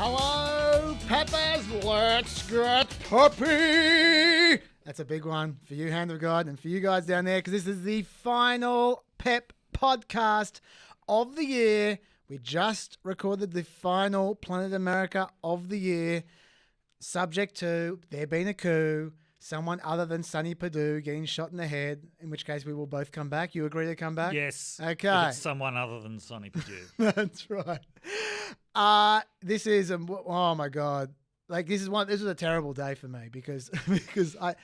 Hello, Peppers. Let's get puppy. That's a big one for you, Hand of God, and for you guys down there, because this is the final PEP podcast of the year. We just recorded the final Planet America of the year, subject to there being a coup, someone other than Sonny Perdue getting shot in the head, in which case we will both come back. You agree to come back? Yes. Okay. If it's someone other than Sonny Perdue. That's right. This is oh my God. Like this was a terrible day for me because I,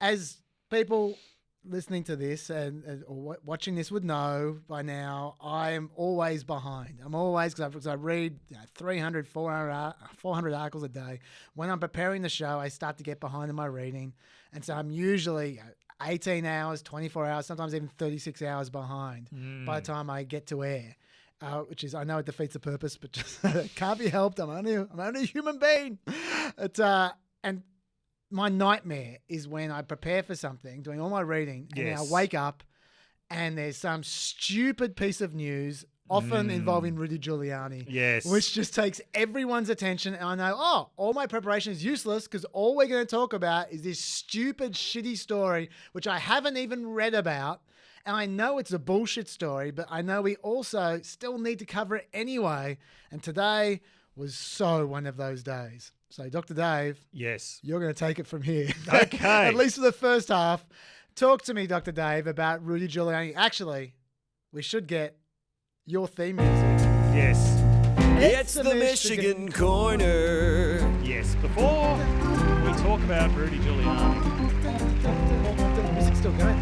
as people listening to this or watching this would know by now, I am always behind. I'm always, because I read 300, 400 articles a day. When I'm preparing the show, I start to get behind in my reading. And so I'm usually 18 hours, 24 hours, sometimes even 36 hours behind by the time I get to air. Which is, I know it defeats the purpose, but just can't be helped. I'm only a human being. And my nightmare is when I prepare for something, doing all my reading, and then I wake up and there's some stupid piece of news, often involving Rudy Giuliani, which just takes everyone's attention. And I know, all my preparation is useless because all we're going to talk about is this stupid, shitty story, which I haven't even read about. And I know it's a bullshit story, but I know we also still need to cover it anyway. And today was so one of those days. So, Dr. Dave. Yes. You're going to take it from here. Okay. At least for the first half. Talk to me, Dr. Dave, about Rudy Giuliani. Actually, we should get your theme music. Yes. It's the Michigan Corner. Yes. Before we talk about Rudy Giuliani. The music's still going.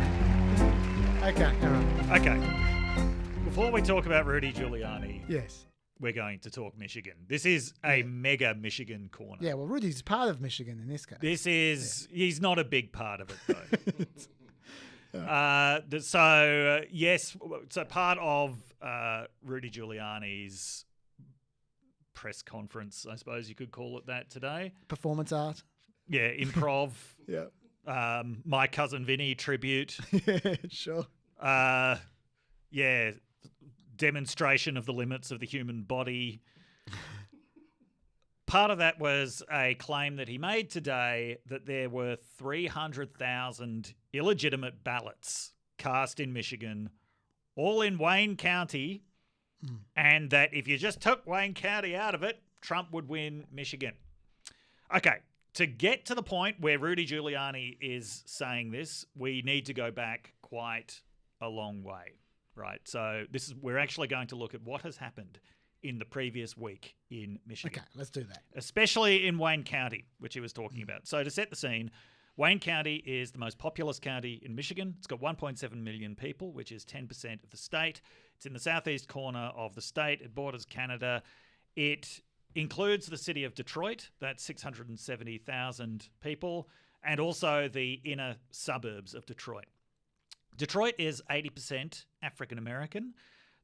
Okay, all right. Okay. Before we talk about Rudy Giuliani, yes, we're going to talk Michigan. This is a mega Michigan corner. Yeah, well, Rudy's part of Michigan in this case. This is, he's not a big part of it, though. So part of Rudy Giuliani's press conference, I suppose you could call it that today. Performance art. Yeah, improv. Yeah. My Cousin Vinny tribute. Yeah, sure. Demonstration of the limits of the human body. Part of that was a claim that he made today that there were 300,000 illegitimate ballots cast in Michigan, all in Wayne County, and that if you just took Wayne County out of it, Trump would win Michigan. Okay. To get to the point where Rudy Giuliani is saying this, we need to go back quite a long way, right? So we're actually going to look at what has happened in the previous week in Michigan. Okay, let's do that. Especially in Wayne County, which he was talking about. So to set the scene, Wayne County is the most populous county in Michigan. It's got 1.7 million people, which is 10% of the state. It's in the southeast corner of the state. It borders Canada. It includes the city of Detroit, that's 670,000 people, and also the inner suburbs of Detroit. Detroit is 80% African American.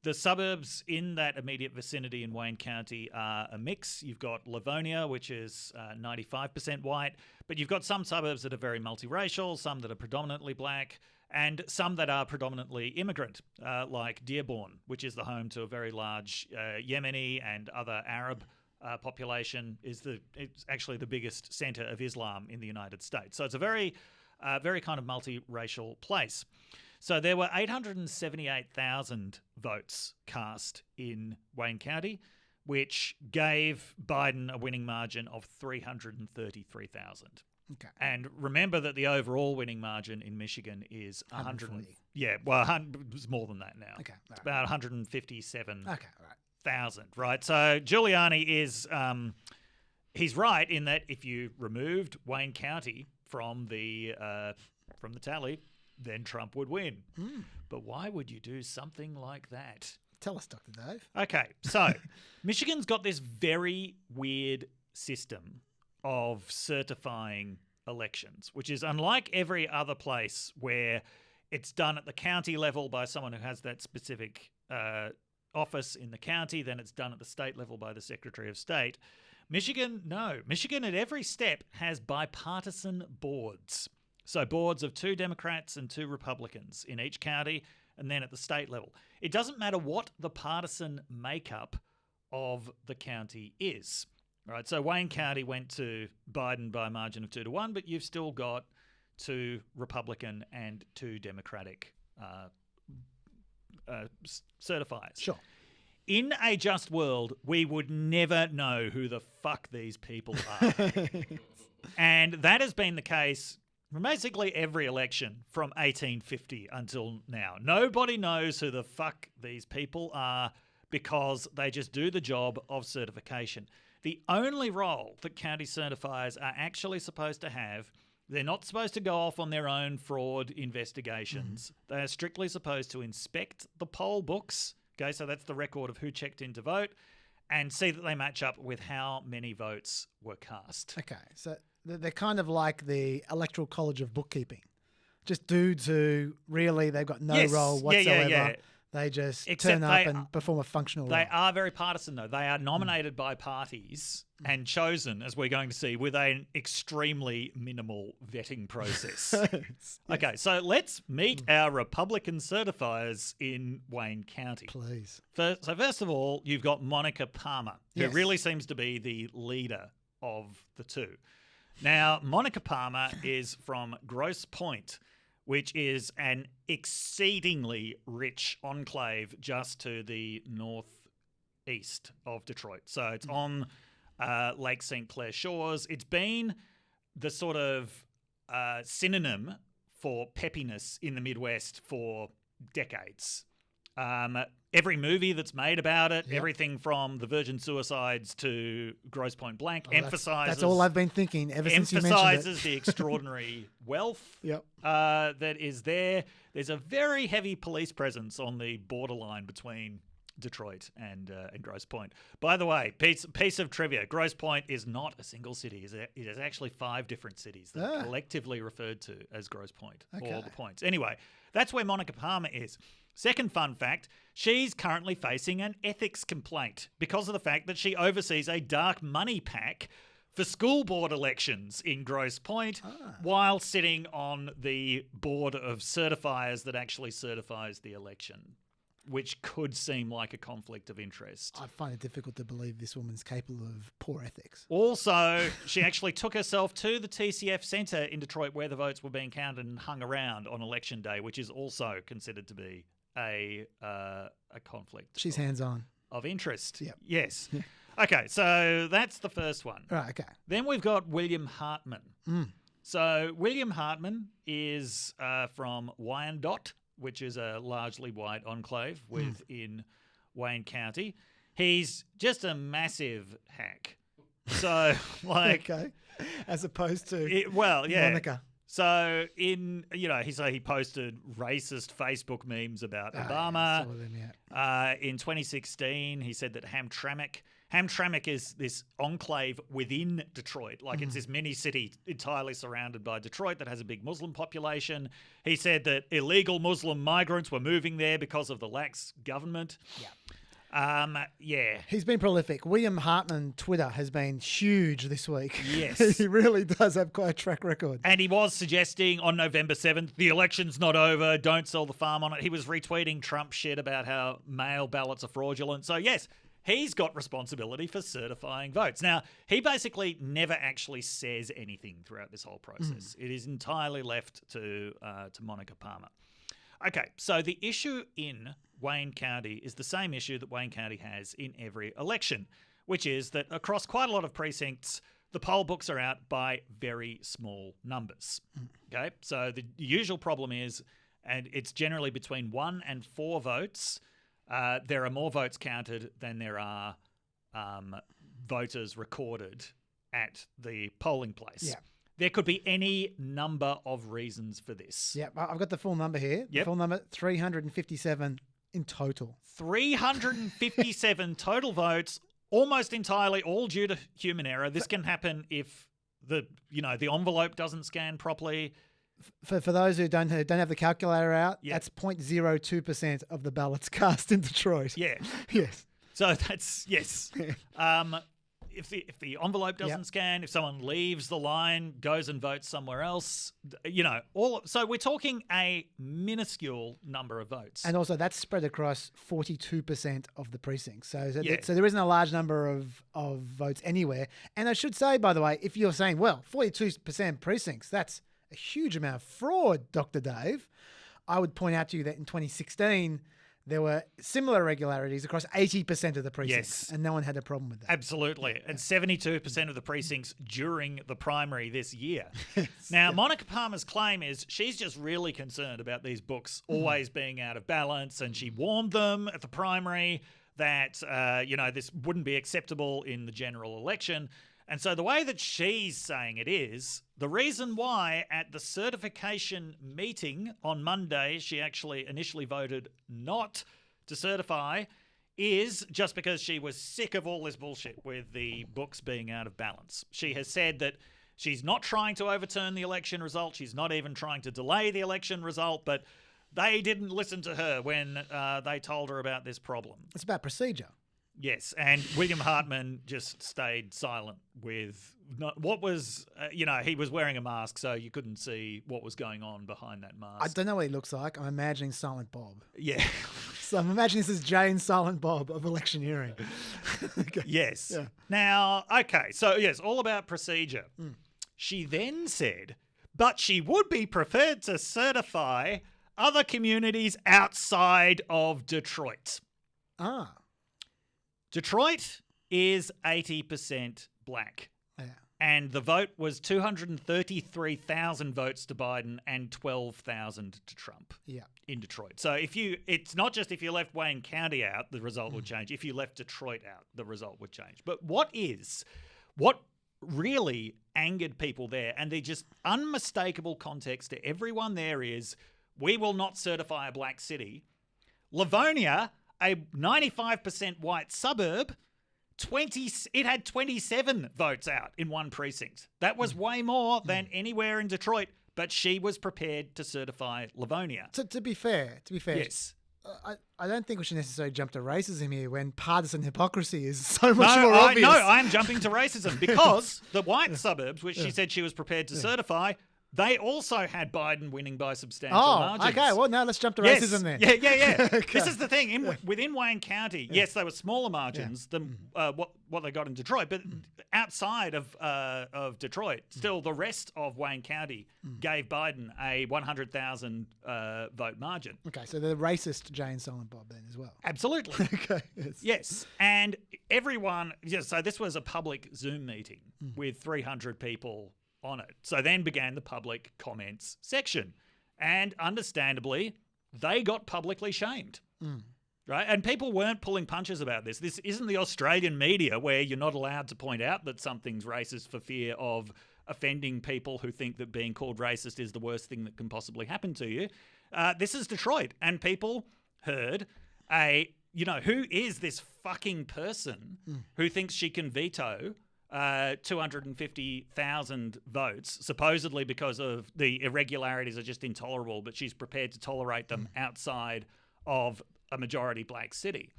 The suburbs in that immediate vicinity in Wayne County are a mix. You've got Livonia, which is 95% white, but you've got some suburbs that are very multiracial, some that are predominantly black, and some that are predominantly immigrant, like Dearborn, which is the home to a very large Yemeni and other Arab population. It's actually the biggest center of Islam in the United States. So it's a very kind of multiracial place. So there were 878,000 votes cast in Wayne County, which gave Biden a winning margin of 333,000. Okay. And remember that the overall winning margin in Michigan is 140. Yeah, it's more than that now. Okay. It's about 157. Okay, all right. Thousand, right? So Giuliani is, he's right in that if you removed Wayne County from the tally, then Trump would win. But why would you do something like that? Tell us, Dr. Dave. Okay, so Michigan's got this very weird system of certifying elections, which is unlike every other place where it's done at the county level by someone who has that specific office in the county, then it's done at the state level by the Secretary of State. Michigan, no. Michigan at every step has bipartisan boards. So boards of 2 Democrats and 2 Republicans in each county, and then at the state level. It doesn't matter what the partisan makeup of the county is. Right, so Wayne County went to Biden by a margin of 2-1, but you've still got 2 Republican and 2 Democratic certifiers. Sure. In a just world, we would never know who the fuck these people are. And that has been the case for basically every election from 1850 until now. Nobody knows who the fuck these people are because they just do the job of certification. The only role that county certifiers are actually supposed to have, they're not supposed to go off on their own fraud investigations. They are strictly supposed to inspect the poll books. Okay, so that's the record of who checked in to vote, and see that they match up with how many votes were cast. Okay, so they're kind of like the Electoral College of Bookkeeping. Just dudes who really, they've got no role whatsoever. Yeah. They just Except turn up and perform a functional role. They are very partisan, though. They are nominated by parties and chosen, as we're going to see, with an extremely minimal vetting process. Yes. Okay, so let's meet our Republican certifiers in Wayne County. Please. So first of all, you've got Monica Palmer, who Yes. really seems to be the leader of the two. Now, Monica Palmer is from Grosse Pointe, which is an exceedingly rich enclave just to the northeast of Detroit. So it's on Lake St. Clair shores. It's been the sort of synonym for peppiness in the Midwest for decades. Every movie that's made about it, everything from the Virgin Suicides to Grosse Pointe Blank, emphasizes... That's all I've been thinking ever since you mentioned it. Emphasizes the extraordinary wealth that is there. There's a very heavy police presence on the borderline between Detroit and Grosse Pointe. By the way, piece of trivia, Grosse Pointe is not a single city. It is actually 5 different cities that are collectively referred to as Grosse Pointe, all the points. Anyway, that's where Monica Palmer is. Second fun fact, she's currently facing an ethics complaint because of the fact that she oversees a dark money pack for school board elections in Grosse Pointe while sitting on the board of certifiers that actually certifies the election, which could seem like a conflict of interest. I find it difficult to believe this woman's capable of poor ethics. Also, she actually took herself to the TCF Centre in Detroit where the votes were being counted and hung around on election day, which is also considered to be a conflict. She's hands-on. Of interest. Yep. Yes. Okay, so that's the first one. Right, okay. Then we've got William Hartman. So William Hartman is from Wyandotte, which is a largely white enclave within Wayne County. He's just a massive hack. So, like... Okay. As opposed to So Monica. he posted racist Facebook memes about Obama. Some of them, In 2016, he said that Hamtramck is this enclave within Detroit. Like it's this mini city entirely surrounded by Detroit that has a big Muslim population. He said that illegal Muslim migrants were moving there because of the lax government. He's been prolific. William Hartman Twitter has been huge this week. Yes. He really does have quite a track record. And he was suggesting on November 7th, the election's not over, don't sell the farm on it. He was retweeting Trump shit about how mail ballots are fraudulent. So yes, he's got responsibility for certifying votes. Now, he basically never actually says anything throughout this whole process. It is entirely left to Monica Palmer. Okay, so the issue in Wayne County is the same issue that Wayne County has in every election, which is that across quite a lot of precincts, the poll books are out by very small numbers. Okay, so the usual problem is, and it's generally between 1 and 4 votes, there are more votes counted than there are voters recorded at the polling place. Yeah. There could be any number of reasons for this. Yeah, I've got the full number here. The full number, 357 in total. 357 total votes, almost entirely all due to human error. This can happen if the envelope doesn't scan properly. For those who don't have the calculator out, that's 0.02% of the ballots cast in Detroit. Yeah. Yes. So that's, yes. if the envelope doesn't scan, if someone leaves the line, goes and votes somewhere else, so we're talking a minuscule number of votes. And also that's spread across 42% of the precincts. So Yeah. there isn't a large number of votes anywhere. And I should say, by the way, if you're saying, well, 42% precincts, that's a huge amount of fraud, Dr. Dave, I would point out to you that in 2016, there were similar irregularities across 80% of the precincts, Yes. and no one had a problem with that. Absolutely. And 72% of the precincts during the primary this year. Now, Monica Palmer's claim is she's just really concerned about these books always being out of balance, and she warned them at the primary that, this wouldn't be acceptable in the general election. And so the way that she's saying it is, the reason why at the certification meeting on Monday she actually initially voted not to certify is just because she was sick of all this bullshit with the books being out of balance. She has said that she's not trying to overturn the election result. She's not even trying to delay the election result, but they didn't listen to her when they told her about this problem. It's about procedure. Yes, and William Hartman just stayed silent with what was, he was wearing a mask, so you couldn't see what was going on behind that mask. I don't know what he looks like. I'm imagining Silent Bob. Yeah. So I'm imagining this is Jane Silent Bob of electioneering. Okay. Yes. Yeah. Now, okay, so yes, all about procedure. She then said, but she would be prepared to certify other communities outside of Detroit. Ah. Detroit is 80% black. Yeah. And the vote was 233,000 votes to Biden and 12,000 to Trump in Detroit. So it's not just if you left Wayne County out, the result would change. If you left Detroit out, the result would change. But what really angered people there, and the just unmistakable context to everyone there is, we will not certify a black city. Livonia, a 95% white suburb, it had 27 votes out in one precinct. That was way more than anywhere in Detroit, but she was prepared to certify Livonia. To be fair, Yes. I don't think we should necessarily jump to racism here when partisan hypocrisy is so much more obvious. No, I'm jumping to racism because the white suburbs, which she said she was prepared to certify, they also had Biden winning by substantial margins. Okay. Well, now let's jump to racism then. Yeah. Okay. This is the thing. Within Wayne County, yes, they were smaller margins than what they got in Detroit, but outside of Detroit, still the rest of Wayne County gave Biden a 100,000 vote margin. Okay, so the racist Jane Silent Bob then as well. Absolutely. Okay. Yes. And everyone, so this was a public Zoom meeting with 300 people on it. So then began the public comments section. And understandably, they got publicly shamed. Right? And people weren't pulling punches about this. This isn't the Australian media where you're not allowed to point out that something's racist for fear of offending people who think that being called racist is the worst thing that can possibly happen to you. This is Detroit. And people heard who is this fucking person who thinks she can veto 250,000 votes, supposedly because of the irregularities are just intolerable, but she's prepared to tolerate them outside of a majority black city.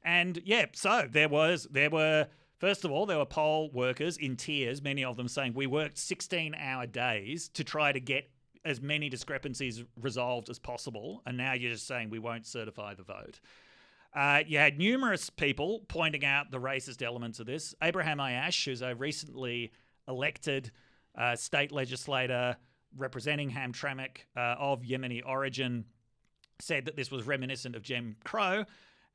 And so there were first of all, there were poll workers in tears, many of them saying we worked 16-hour days to try to get as many discrepancies resolved as possible, and now you're just saying we won't certify the vote. You had numerous people pointing out the racist elements of this. Abraham Ayash, who's a recently elected state legislator representing Hamtramck of Yemeni origin, said that this was reminiscent of Jim Crow,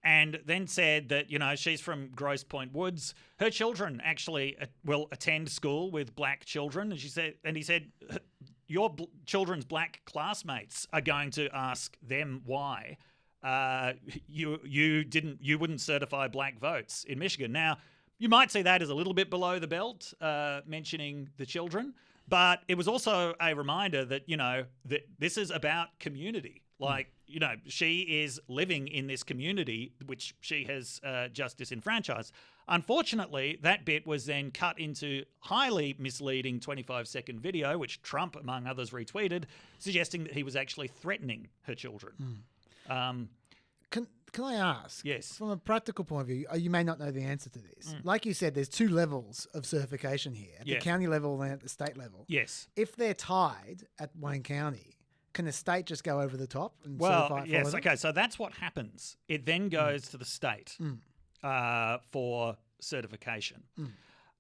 and then said that, she's from Grosse Pointe Woods. Her children actually will attend school with black children. And he said, your children's black classmates are going to ask them why you wouldn't certify black votes in Michigan. Now, you might see that as a little bit below the belt, mentioning the children, but it was also a reminder that, that this is about community. Like, she is living in this community, which she has just disenfranchised. Unfortunately, that bit was then cut into highly misleading 25-second video, which Trump, among others, retweeted, suggesting that he was actually threatening her children. Can I ask? Yes. From a practical point of view, you may not know the answer to this. Like you said, there's two levels of certification here, at the county level and at the state level. Yes. If they're tied at Wayne County, can the state just go over the top and certify it for them? Okay, so that's what happens. It then goes to the state for certification.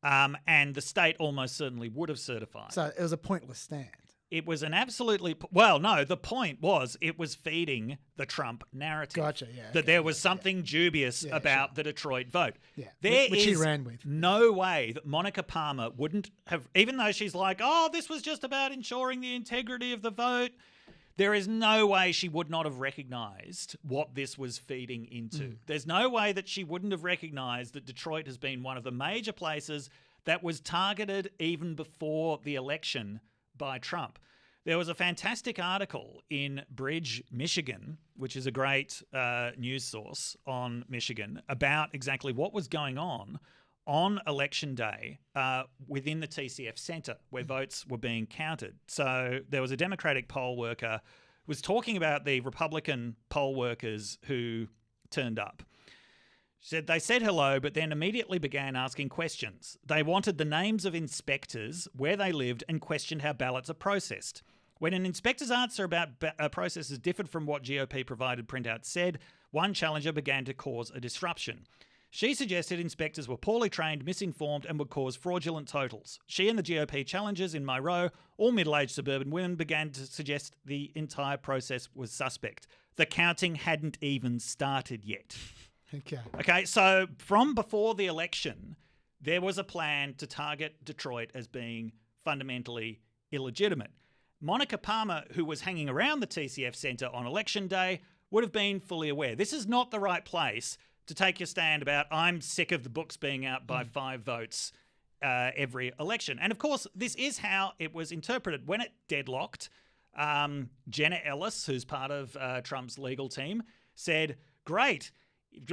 And the state almost certainly would have certified. So it was a pointless stand. It was an absolutely... Well, no, the point was it was feeding the Trump narrative. Gotcha, yeah. That there was something dubious about the Detroit vote. Yeah, There which is he ran with. no way that Monica Palmer wouldn't have... Even though she's like, oh, this was just about ensuring the integrity of the vote, there is no way she would not have recognised what this was feeding into. There's no way that she wouldn't have recognised that Detroit has been one of the major places that was targeted even before the election by Trump. There was a fantastic article in Bridge, Michigan, which is a great news source on Michigan, about exactly what was going on Election Day within the TCF Centre where votes were being counted. So there was a Democratic poll worker who was talking about the Republican poll workers who turned up. She said they said hello, but then immediately began asking questions. They wanted the names of inspectors, where they lived, and questioned how ballots are processed. When an inspector's answer about processes differed from what GOP provided printout said, one challenger began to cause a disruption. She suggested inspectors were poorly trained, misinformed, and would cause fraudulent totals. She and the GOP challengers in my row, all middle-aged suburban women, began to suggest the entire process was suspect. The counting hadn't even started yet. Okay, so from before the election, there was a plan to target Detroit as being fundamentally illegitimate. Monica Palmer, who was hanging around the TCF Centre on Election Day, would have been fully aware. This is not the right place to take your stand about, I'm sick of the books being out by 5 votes every election. And of course, this is how it was interpreted. When it deadlocked, Jenna Ellis, who's part of Trump's legal team, said, great.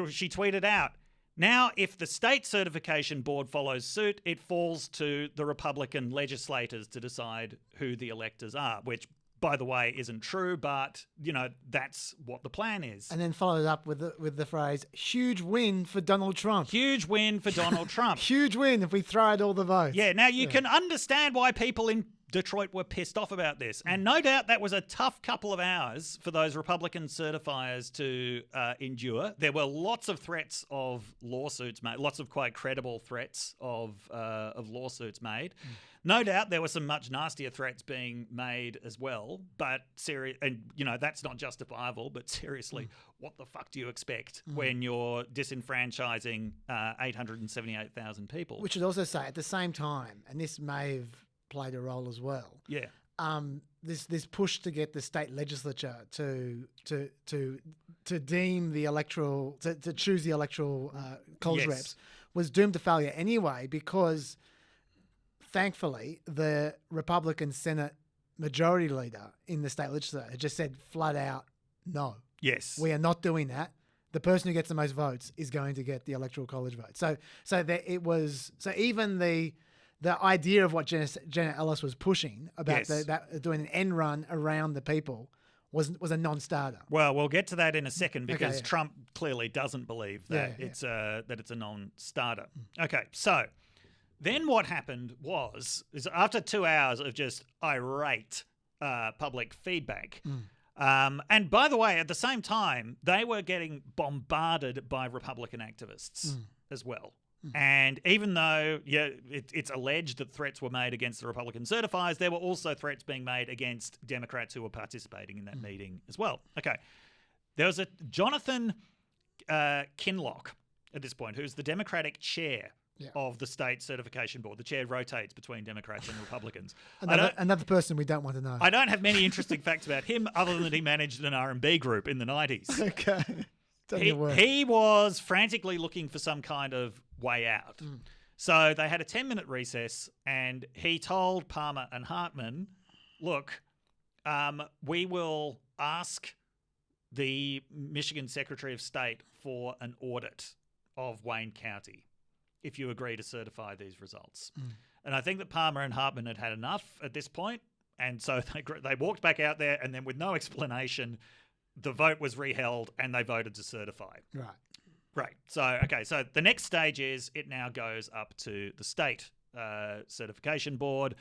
She tweeted out, now if the state certification board follows suit, it falls to the Republican legislators to decide who the electors are, which, by the way, isn't true, but, you know, that's what the plan is. And then followed up with the phrase, huge win for Donald Trump. Huge win for Donald Trump. Huge win if we throw out all the votes. Yeah, now you can understand why people in Detroit were pissed off about this. And no doubt that was a tough couple of hours for those Republican certifiers to endure. There were lots of threats of lawsuits made, lots of quite credible threats of lawsuits made. No doubt there were some much nastier threats being made as well, but that's not justifiable, but seriously, what the fuck do you expect when you're disenfranchising 878,000 people? We should also say at the same time, and this may have played a role as well. Yeah. This push to get the state legislature to deem the electoral to choose the electoral college reps was doomed to failure anyway, because thankfully the Republican Senate majority leader in the state legislature had just said flat out, no. Yes. We are not doing that. The person who gets the most votes is going to get the electoral college vote. So even the idea of what Jenna Ellis was pushing about doing an end run around the people was a non-starter. Well, we'll get to that in a second because Trump clearly doesn't believe that it's a non-starter. Okay, so then what happened is after 2 hours of just irate public feedback, and by the way, at the same time, they were getting bombarded by Republican activists as well. And even though it's alleged that threats were made against the Republican certifiers, there were also threats being made against Democrats who were participating in that meeting as well. Okay. There was a Jonathan Kinloch at this point, who's the Democratic chair of the state certification board. The chair rotates between Democrats and Republicans. Another person we don't want to know. I don't have many interesting facts about him other than that he managed an R&B group in the 90s. Okay. He was frantically looking for some kind of way out. So they had a 10-minute recess and he told Palmer and Hartman, look, we will ask the Michigan Secretary of State for an audit of Wayne County if you agree to certify these results. And I think that Palmer and Hartman had had enough at this point, and so they walked back out there, and then with no explanation, the vote was reheld and they voted to certify. Right. Great. So the next stage is it now goes up to the state certification board.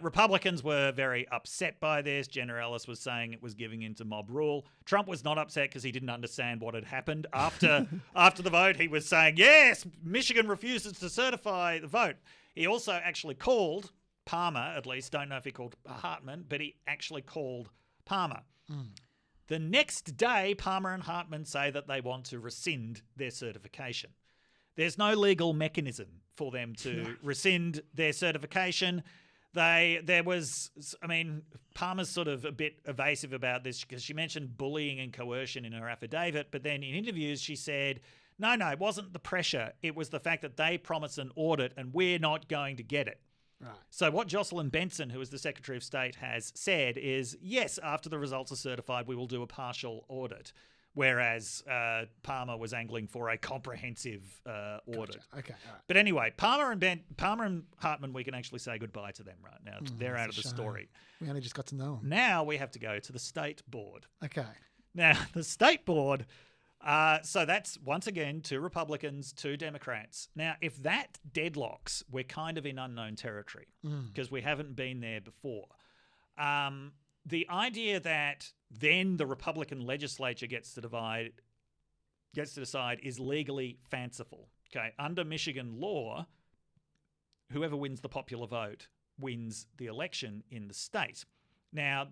Republicans were very upset by this. Jenna Ellis was saying it was giving into mob rule. Trump was not upset because he didn't understand what had happened after the vote. He was saying, yes, Michigan refuses to certify the vote. He also actually called Palmer, at least, don't know if he called Hartman, but he actually called Palmer. The next day, Palmer and Hartman say that they want to rescind their certification. There's no legal mechanism for them to rescind their certification. Palmer's sort of a bit evasive about this because she mentioned bullying and coercion in her affidavit, but then in interviews she said, no, it wasn't the pressure. It was the fact that they promised an audit and we're not going to get it. Right. So what Jocelyn Benson, who is the Secretary of State, has said is, yes, after the results are certified, we will do a partial audit, whereas Palmer was angling for a comprehensive audit. Gotcha. Okay, all right. But anyway, Palmer and Hartman, we can actually say goodbye to them right now. They're out of the story. We only just got to know them. Now we have to go to the state board. Okay. Now, the state board... so that's, once again, 2 Republicans, 2 Democrats. Now, if that deadlocks, we're kind of in unknown territory because we haven't been there before. The idea that then the Republican legislature gets to decide is legally fanciful. Okay, under Michigan law, whoever wins the popular vote wins the election in the state. Now,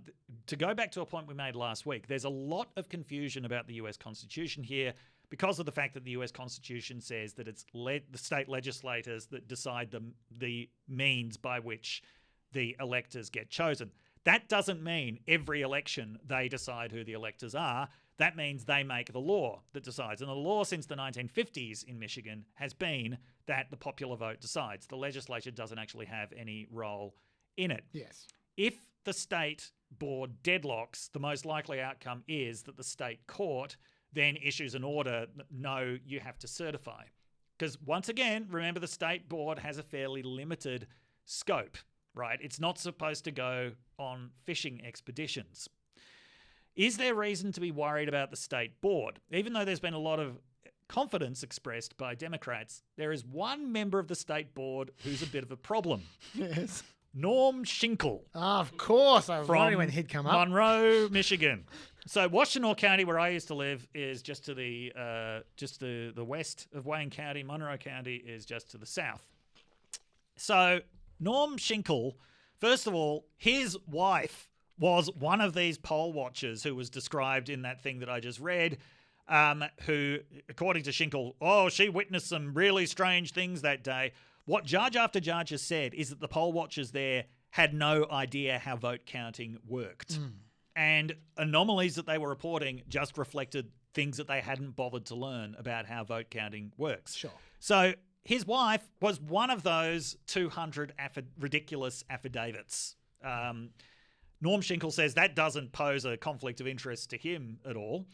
to go back to a point we made last week, there's a lot of confusion about the US Constitution here because of the fact that the US Constitution says that it's the state legislators that decide the means by which the electors get chosen. That doesn't mean every election they decide who the electors are. That means they make the law that decides. And the law since the 1950s in Michigan has been that the popular vote decides. The legislature doesn't actually have any role in it. Yes. If the state board deadlocks, the most likely outcome is that the state court then issues an order, no, you have to certify. Because once again, remember the state board has a fairly limited scope, right? It's not supposed to go on fishing expeditions. Is there reason to be worried about the state board? Even though there's been a lot of confidence expressed by Democrats, there is one member of the state board who's a bit of a problem. Yes. Norm Schinkel. Of course. I was From wondering when he'd come up. Monroe, Michigan. So Washtenaw County, where I used to live, is just to the west of Wayne County. Monroe County is just to the south. So Norm Schinkel, first of all, his wife was one of these poll watchers who was described in that thing that I just read, who, according to Schinkel, she witnessed some really strange things that day. What judge after judge has said is that the poll watchers there had no idea how vote counting worked. And anomalies that they were reporting just reflected things that they hadn't bothered to learn about how vote counting works. Sure. So his wife was one of those 200 ridiculous affidavits. Norm Schinkel says that doesn't pose a conflict of interest to him at all.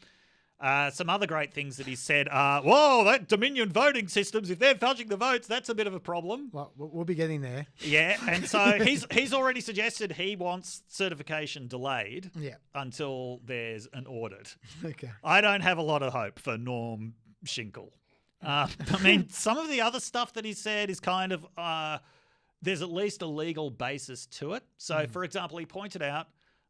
Some other great things that he said are, that Dominion voting systems, if they're fudging the votes, that's a bit of a problem. Well, we'll be getting there. Yeah, and so he's already suggested he wants certification delayed until there's an audit. Okay. I don't have a lot of hope for Norm Schinkel. Some of the other stuff that he said is kind of, there's at least a legal basis to it. So, for example, he pointed out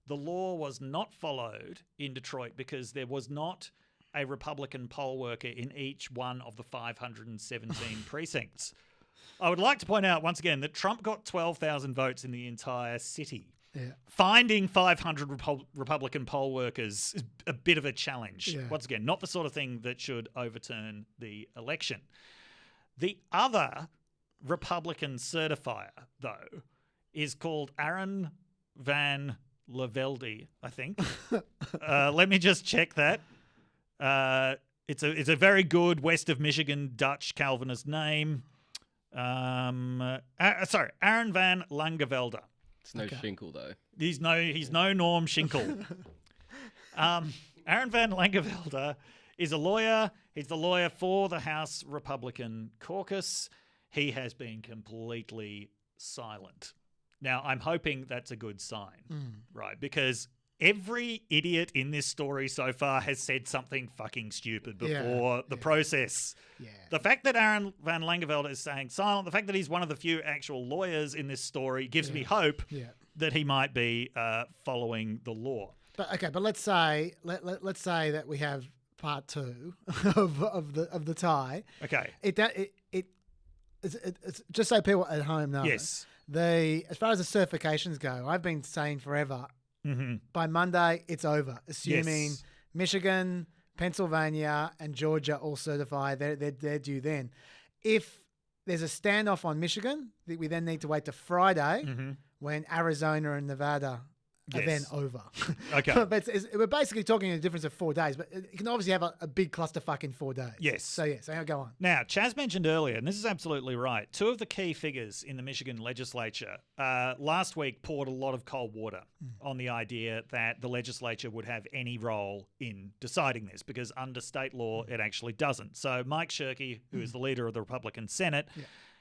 the law was not followed in Detroit because there was not a Republican poll worker in each one of the 517 precincts. I would like to point out once again that Trump got 12,000 votes in the entire city. Yeah. Finding 500 Republican poll workers is a bit of a challenge. Yeah. Once again, not the sort of thing that should overturn the election. The other Republican certifier, though, is called Aaron Van Lavelde, I think. Let me just check that. It's a very good West of Michigan Dutch Calvinist name. Aaron Van Langevelde. It's no Schinkel though. He's no Norm Schinkel. Aaron Van Langevelde is a lawyer. He's the lawyer for the House Republican caucus. He has been completely silent. Now, I'm hoping that's a good sign, right? Because every idiot in this story so far has said something fucking stupid before the process. Yeah. The fact that Aaron Van Langeveld is staying silent, the fact that he's one of the few actual lawyers in this story gives me hope that he might be following the law. But let's say let's say that we have part 2 of the tie. Okay. It's just so people at home know. Yes. As far as the certifications go, I've been saying forever. By Monday, it's over. Assuming Michigan, Pennsylvania, and Georgia all certify, they're due then. If there's a standoff on Michigan, we then need to wait to Friday when Arizona and Nevada are then over. Okay. But we're basically talking a difference of 4 days, but it can obviously have a big clusterfuck in 4 days. Yes. So I'll go on. Now, Chaz mentioned earlier, and this is absolutely right, 2 of the key figures in the Michigan legislature last week poured a lot of cold water on the idea that the legislature would have any role in deciding this, because under state law, it actually doesn't. So Mike Shirkey, who is the leader of the Republican Senate,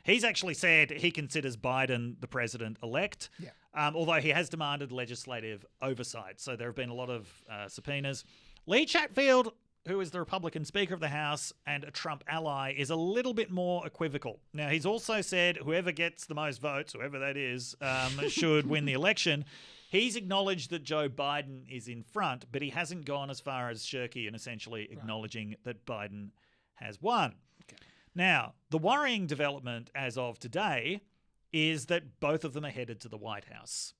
he's actually said he considers Biden the president-elect, although he has demanded legislative oversight. So there have been a lot of subpoenas. Lee Chatfield, who is the Republican Speaker of the House and a Trump ally, is a little bit more equivocal. Now, he's also said whoever gets the most votes, whoever that is, should win the election. He's acknowledged that Joe Biden is in front, but he hasn't gone as far as Shirkey in essentially acknowledging that Biden has won. Now, the worrying development as of today is that both of them are headed to the White House.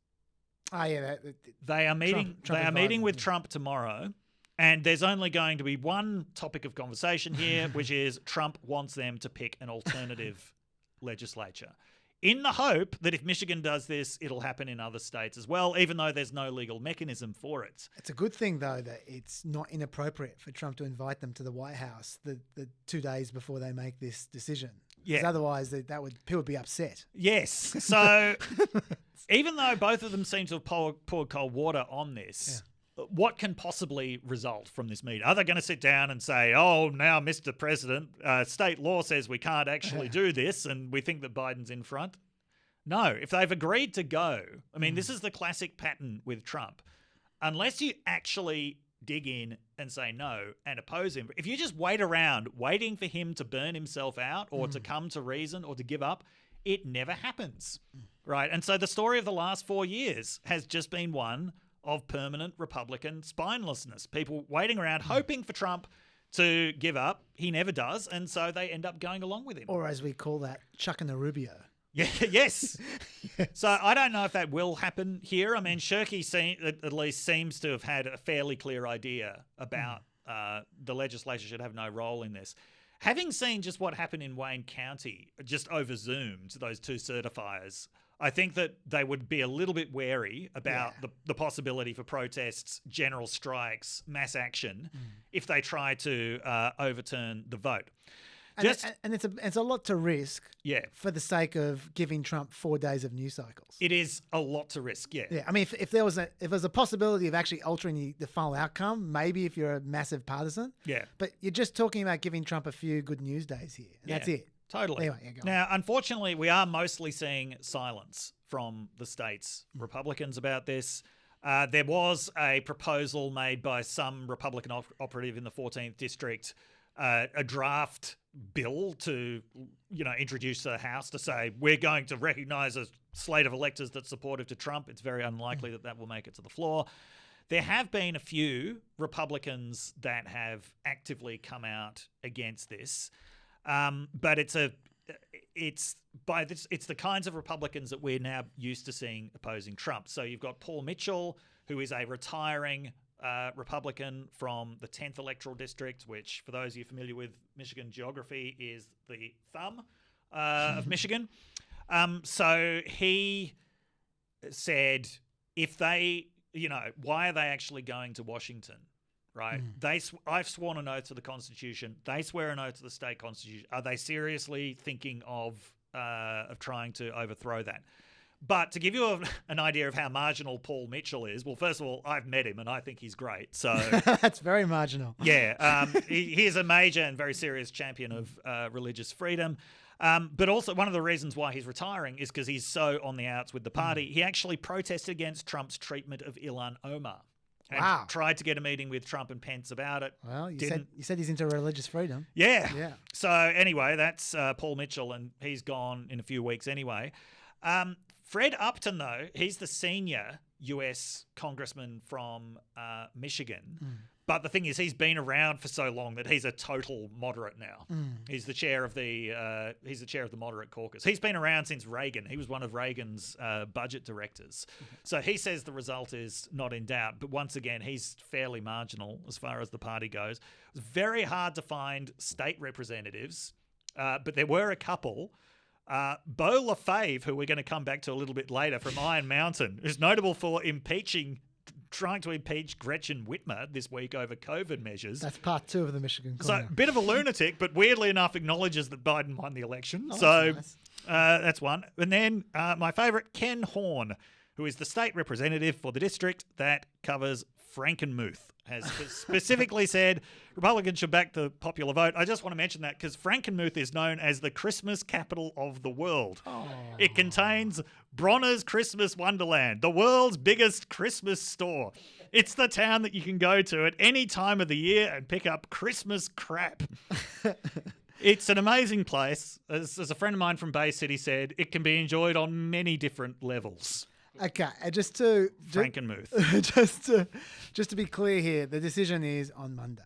They are meeting. They are meeting with Trump tomorrow, and there's only going to be one topic of conversation here, which is Trump wants them to pick an alternative legislature, in the hope that if Michigan does this, it'll happen in other states as well, even though there's no legal mechanism for it. It's a good thing, though, that it's not inappropriate for Trump to invite them to the White House the 2 days before they make this decision. Because otherwise, people would be upset. Yes. So even though both of them seem to have poured cold water on this, what can possibly result from this meeting? Are they going to sit down and say, oh, now, Mr. President, state law says we can't actually do this and we think that Biden's in front? No. If they've agreed to go, I mean, this is the classic pattern with Trump. Unless you actually dig in and say no and oppose him, if you just wait around waiting for him to burn himself out or to come to reason or to give up, it never happens, right? And so the story of the last 4 years has just been one of permanent Republican spinelessness. People waiting around, hoping for Trump to give up. He never does, and so they end up going along with him. Or as we call that, chucking a Rubio. Yeah, yes. So I don't know if that will happen here. I mean, Shirkey at least seems to have had a fairly clear idea about the legislature should have no role in this. Having seen just what happened in Wayne County, just over Zoom to those 2 certifiers, I think that they would be a little bit wary about the possibility for protests, general strikes, mass action, if they try to overturn the vote. And it's a lot to risk for the sake of giving Trump 4 days of news cycles. It is a lot to risk, Yeah, I mean, if there was a possibility of actually altering the final outcome, maybe if you're a massive partisan. Yeah. But you're just talking about giving Trump a few good news days here. And that's it. Totally. Anyway, go on. Now, unfortunately, we are mostly seeing silence from the state's Republicans about this. There was a proposal made by some Republican operative in the 14th District, a draft bill to, introduce the House to say, we're going to recognise a slate of electors that's supportive to Trump. It's very unlikely that will make it to the floor. There have been a few Republicans that have actively come out against this. But it's the kinds of Republicans that we're now used to seeing opposing Trump. So you've got Paul Mitchell, who is a retiring Republican from the 10th electoral district, which, for those of you familiar with Michigan geography, is the thumb of Michigan. So he said, if they, why are they actually going to Washington? Right? I've sworn an oath to the Constitution. They swear an oath to the state constitution. Are they seriously thinking of trying to overthrow that? But to give you an idea of how marginal Paul Mitchell is, well, first of all, I've met him and I think he's great. So that's very marginal. Yeah, he is a major and very serious champion of religious freedom. But also one of the reasons why he's retiring is because he's so on the outs with the party. He actually protested against Trump's treatment of Ilhan Omar. And Wow. tried to get a meeting with Trump and Pence about it. Well, you Didn't. said he's into religious freedom. Yeah. Yeah. So anyway, that's Paul Mitchell, and he's gone in a few weeks anyway. Fred Upton, though, he's the senior US congressman from Michigan. But the thing is, he's been around for so long that he's a total moderate now. He's the chair of the moderate caucus. He's been around since Reagan. He was one of Reagan's budget directors. So he says the result is not in doubt. But once again, he's fairly marginal as far as the party goes. It was very hard to find state representatives, but there were a couple. Beau Lefebvre, who we're going to come back to a little bit later, from Iron Mountain, is notable for trying to impeach Gretchen Whitmer this week over COVID measures. That's part 2 of the Michigan So, corner. bit of a lunatic, but weirdly enough acknowledges that Biden won the election. Oh, So that's nice. that's one. And then my favourite, Ken Horn, who is the state representative for the district that covers Frankenmuth, has specifically said Republicans should back the popular vote. I just want to mention that because Frankenmuth is known as the Christmas capital of the world. Oh. It contains Bronner's Christmas Wonderland, the world's biggest Christmas store. It's the town that you can go to at any time of the year and pick up Christmas crap. It's an amazing place. As a friend of mine from Bay City said, it can be enjoyed on many different levels. Okay, and just to Frankenmuth. just to be clear here, the decision is on Monday.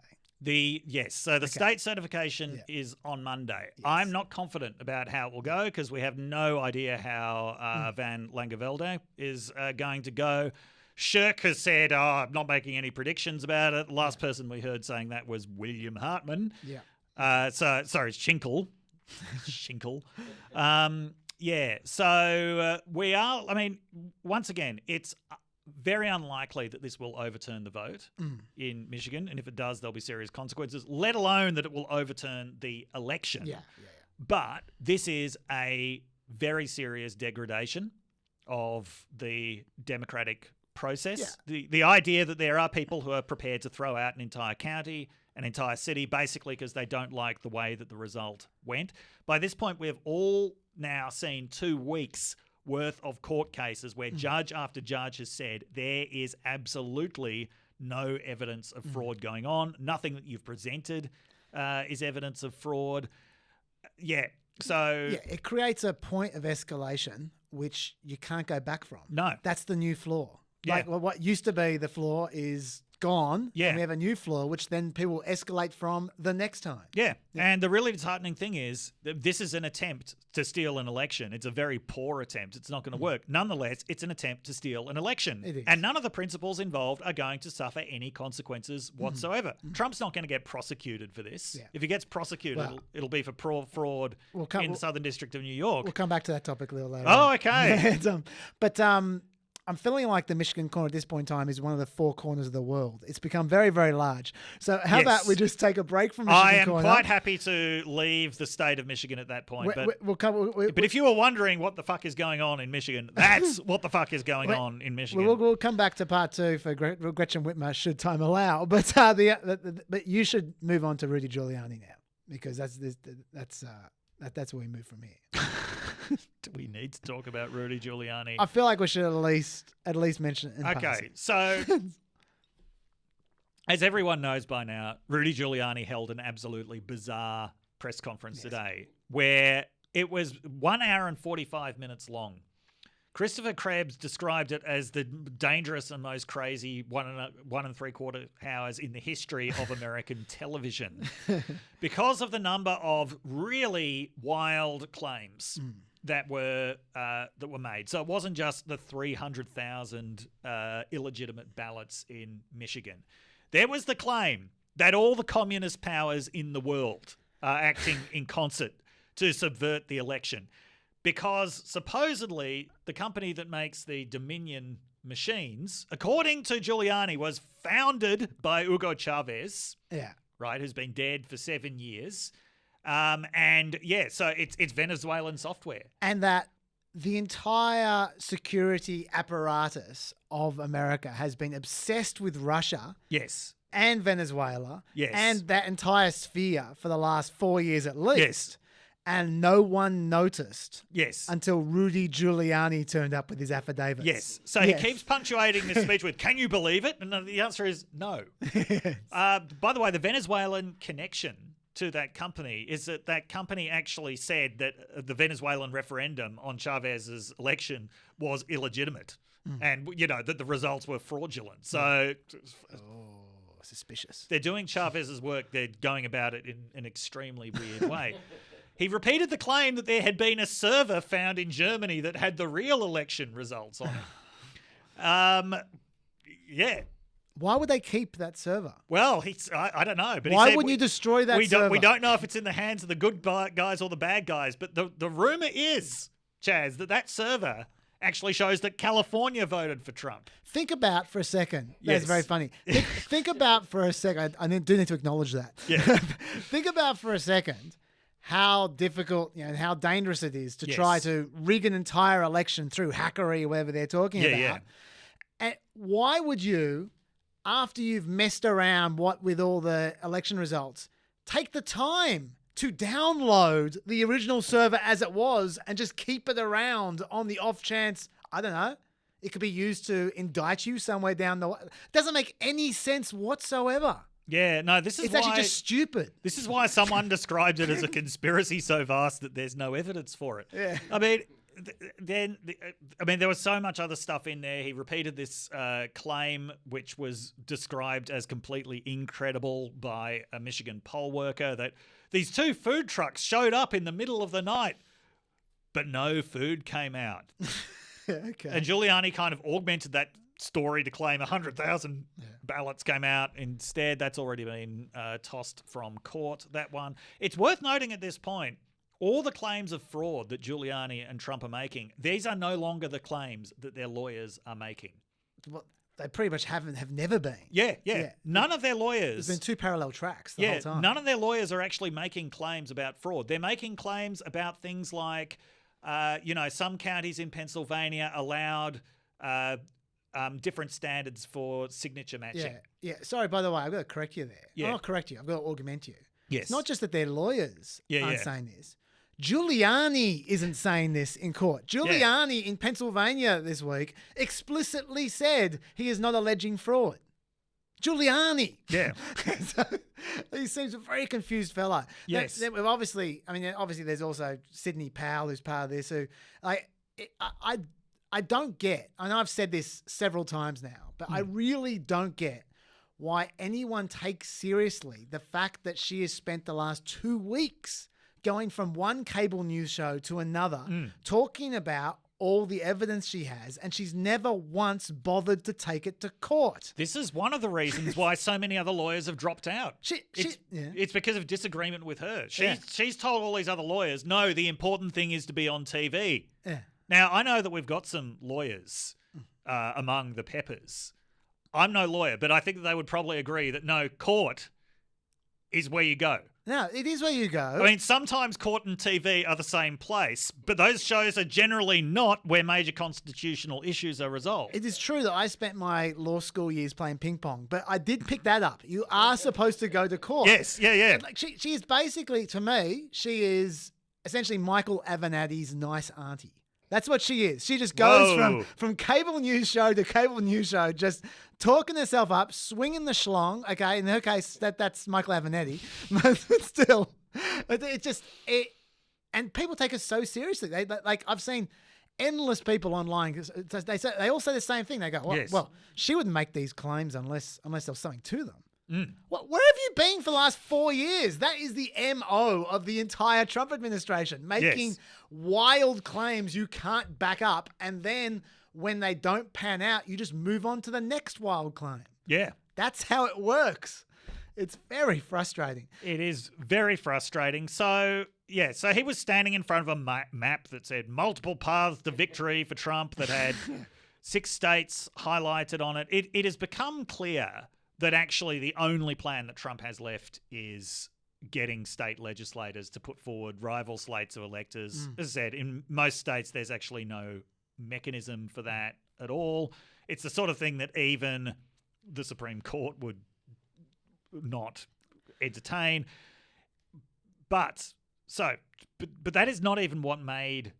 So the state certification is on Monday. Yes. I'm not confident about how it will go because we have no idea how Van Langevelde is going to go. Shirk has said, I'm not making any predictions about it. The last person we heard saying that was William Hartman. Yeah. Sorry, it's Shinkle. Shinkle. So we are, once again, it's very unlikely that this will overturn the vote in Michigan. And if it does, there'll be serious consequences, let alone that it will overturn the election. Yeah. But this is a very serious degradation of the democratic process. Yeah. The idea that there are people who are prepared to throw out an entire county, an entire city, basically because they don't like the way that the result went. By this point, we have all now seen 2 weeks worth of court cases where judge after judge has said there is absolutely no evidence of fraud going on. Nothing that you've presented is evidence of fraud. So it creates a point of escalation which you can't go back from. No. That's the new floor. Yeah. Like what used to be the floor is gone. Yeah. And we have a new floor, which then people escalate from the next time. Yeah. And the really disheartening thing is that this is an attempt to steal an election. It's a very poor attempt. It's not going to work. Nonetheless, it's an attempt to steal an election. It is. And none of the principals involved are going to suffer any consequences whatsoever. Trump's not going to get prosecuted for this. Yeah. If he gets prosecuted, Well, it'll be for fraud in the Southern District of New York. We'll come back to that topic a little later. Oh, on. okay. I'm feeling like the Michigan corner at this point in time is one of the 4 corners of the world. It's become very, very large. So how about we just take a break from Michigan I am corner? quite happy to leave the state of Michigan at that point. But if you were wondering what the fuck is going on in Michigan, that's what the fuck is going on in Michigan. We'll come back to part 2 for Gretchen Whitmer, should time allow. But but you should move on to Rudy Giuliani now, because that's where we move from here. Do we need to talk about Rudy Giuliani? I feel like we should at least mention it in passing. So as everyone knows by now, Rudy Giuliani held an absolutely bizarre press conference today where it was 1 hour and 45 minutes long. Christopher Krebs described it as the dangerous and most crazy 1 3/4 hours in the history of American television because of the number of really wild claims that were made. So it wasn't just the 300,000 illegitimate ballots in Michigan. There was the claim that all the communist powers in the world are acting in concert to subvert the election. Because supposedly the company that makes the Dominion machines, according to Giuliani, was founded by Hugo Chavez, right, who's been dead for 7 years. So it's Venezuelan software. And that the entire security apparatus of America has been obsessed with Russia. Yes. And Venezuela. Yes. And that entire sphere for the last 4 years at least. Yes. and no one noticed Yes. until Rudy Giuliani turned up with his affidavits. Yes. So he keeps punctuating this speech with, can you believe it? And the answer is no. By the way, the Venezuelan connection to that company is that company actually said that the Venezuelan referendum on Chavez's election was illegitimate and, that the results were fraudulent. So suspicious. they're doing Chavez's work. They're going about it in an extremely weird way. He repeated the claim that there had been a server found in Germany that had the real election results on it. Yeah. Why would they keep that server? Well, I don't know. But why wouldn't you destroy that server? We don't know if it's in the hands of the good guys or the bad guys, but the rumor is, Chaz, that server actually shows that California voted for Trump. Think about for a second. That's Yes. very funny. Think about for a second. I do need to acknowledge that. Yeah. Think about for a second how difficult and how dangerous it is to Yes. try to rig an entire election through hackery or whatever they're talking about. Yeah. And why would you, after you've messed around with all the election results, take the time to download the original server as it was and just keep it around on the off chance, I don't know, it could be used to indict you somewhere down the way? Doesn't make any sense whatsoever. Yeah, no, this is It's why actually just stupid. This is why someone described it as a conspiracy so vast that there's no evidence for it. Yeah. I mean, there was so much other stuff in there. He repeated this claim, which was described as completely incredible by a Michigan poll worker, that these 2 food trucks showed up in the middle of the night, but no food came out. Okay. And Giuliani kind of augmented that story to claim 100,000 ballots came out. Instead, that's already been tossed from court, that one. It's worth noting at this point, all the claims of fraud that Giuliani and Trump are making, these are no longer the claims that their lawyers are making. Well, they pretty much have never been. Yeah. None of their lawyers... There's been 2 parallel tracks the whole time. None of their lawyers are actually making claims about fraud. They're making claims about things like, some counties in Pennsylvania allowed different standards for signature matching. Yeah. Sorry, by the way, I've got to correct you there. Yeah. I'll not correct you. I've got to augment you. Yes. It's not just that their lawyers aren't Yeah. saying this. Giuliani isn't saying this in court. Giuliani in Pennsylvania this week explicitly said he is not alleging fraud. Giuliani. Yeah. So, he seems a very confused fella. Yes. Obviously there's also Sidney Powell who's part of this who I don't get, I know I've said this several times now, but I really don't get why anyone takes seriously the fact that she has spent the last 2 weeks going from one cable news show to another, talking about all the evidence she has, and she's never once bothered to take it to court. This is one of the reasons why so many other lawyers have dropped out. Yeah. It's because of disagreement with her. She's told all these other lawyers, no, the important thing is to be on TV. Yeah. Now, I know that we've got some lawyers among the Peppers. I'm no lawyer, but I think that they would probably agree that no, court is where you go. No, it is where you go. I mean, sometimes court and TV are the same place, but those shows are generally not where major constitutional issues are resolved. It is true that I spent my law school years playing ping pong, but I did pick that up. You are supposed to go to court. Yes, yeah. Like she is basically, to me, she is essentially Michael Avenatti's nice auntie. That's what she is. She just goes from cable news show to cable news show, just talking herself up, swinging the schlong. Okay, in her case, that's Michael Avenatti, but still, and people take us so seriously. They like I've seen endless people online. They all say the same thing. They go, well, she wouldn't make these claims unless there was something to them. Where have you been for the last 4 years? That is the MO of the entire Trump administration, making wild claims you can't back up. And then when they don't pan out, you just move on to the next wild claim. Yeah. That's how it works. It's very frustrating. It is very frustrating. So he was standing in front of a map that said multiple paths to victory for Trump that had 6 states highlighted on it. It has become clear that actually the only plan that Trump has left is getting state legislators to put forward rival slates of electors. As I said, in most states, there's actually no mechanism for that at all. It's the sort of thing that even the Supreme Court would not entertain. But, so, but that is not even what made.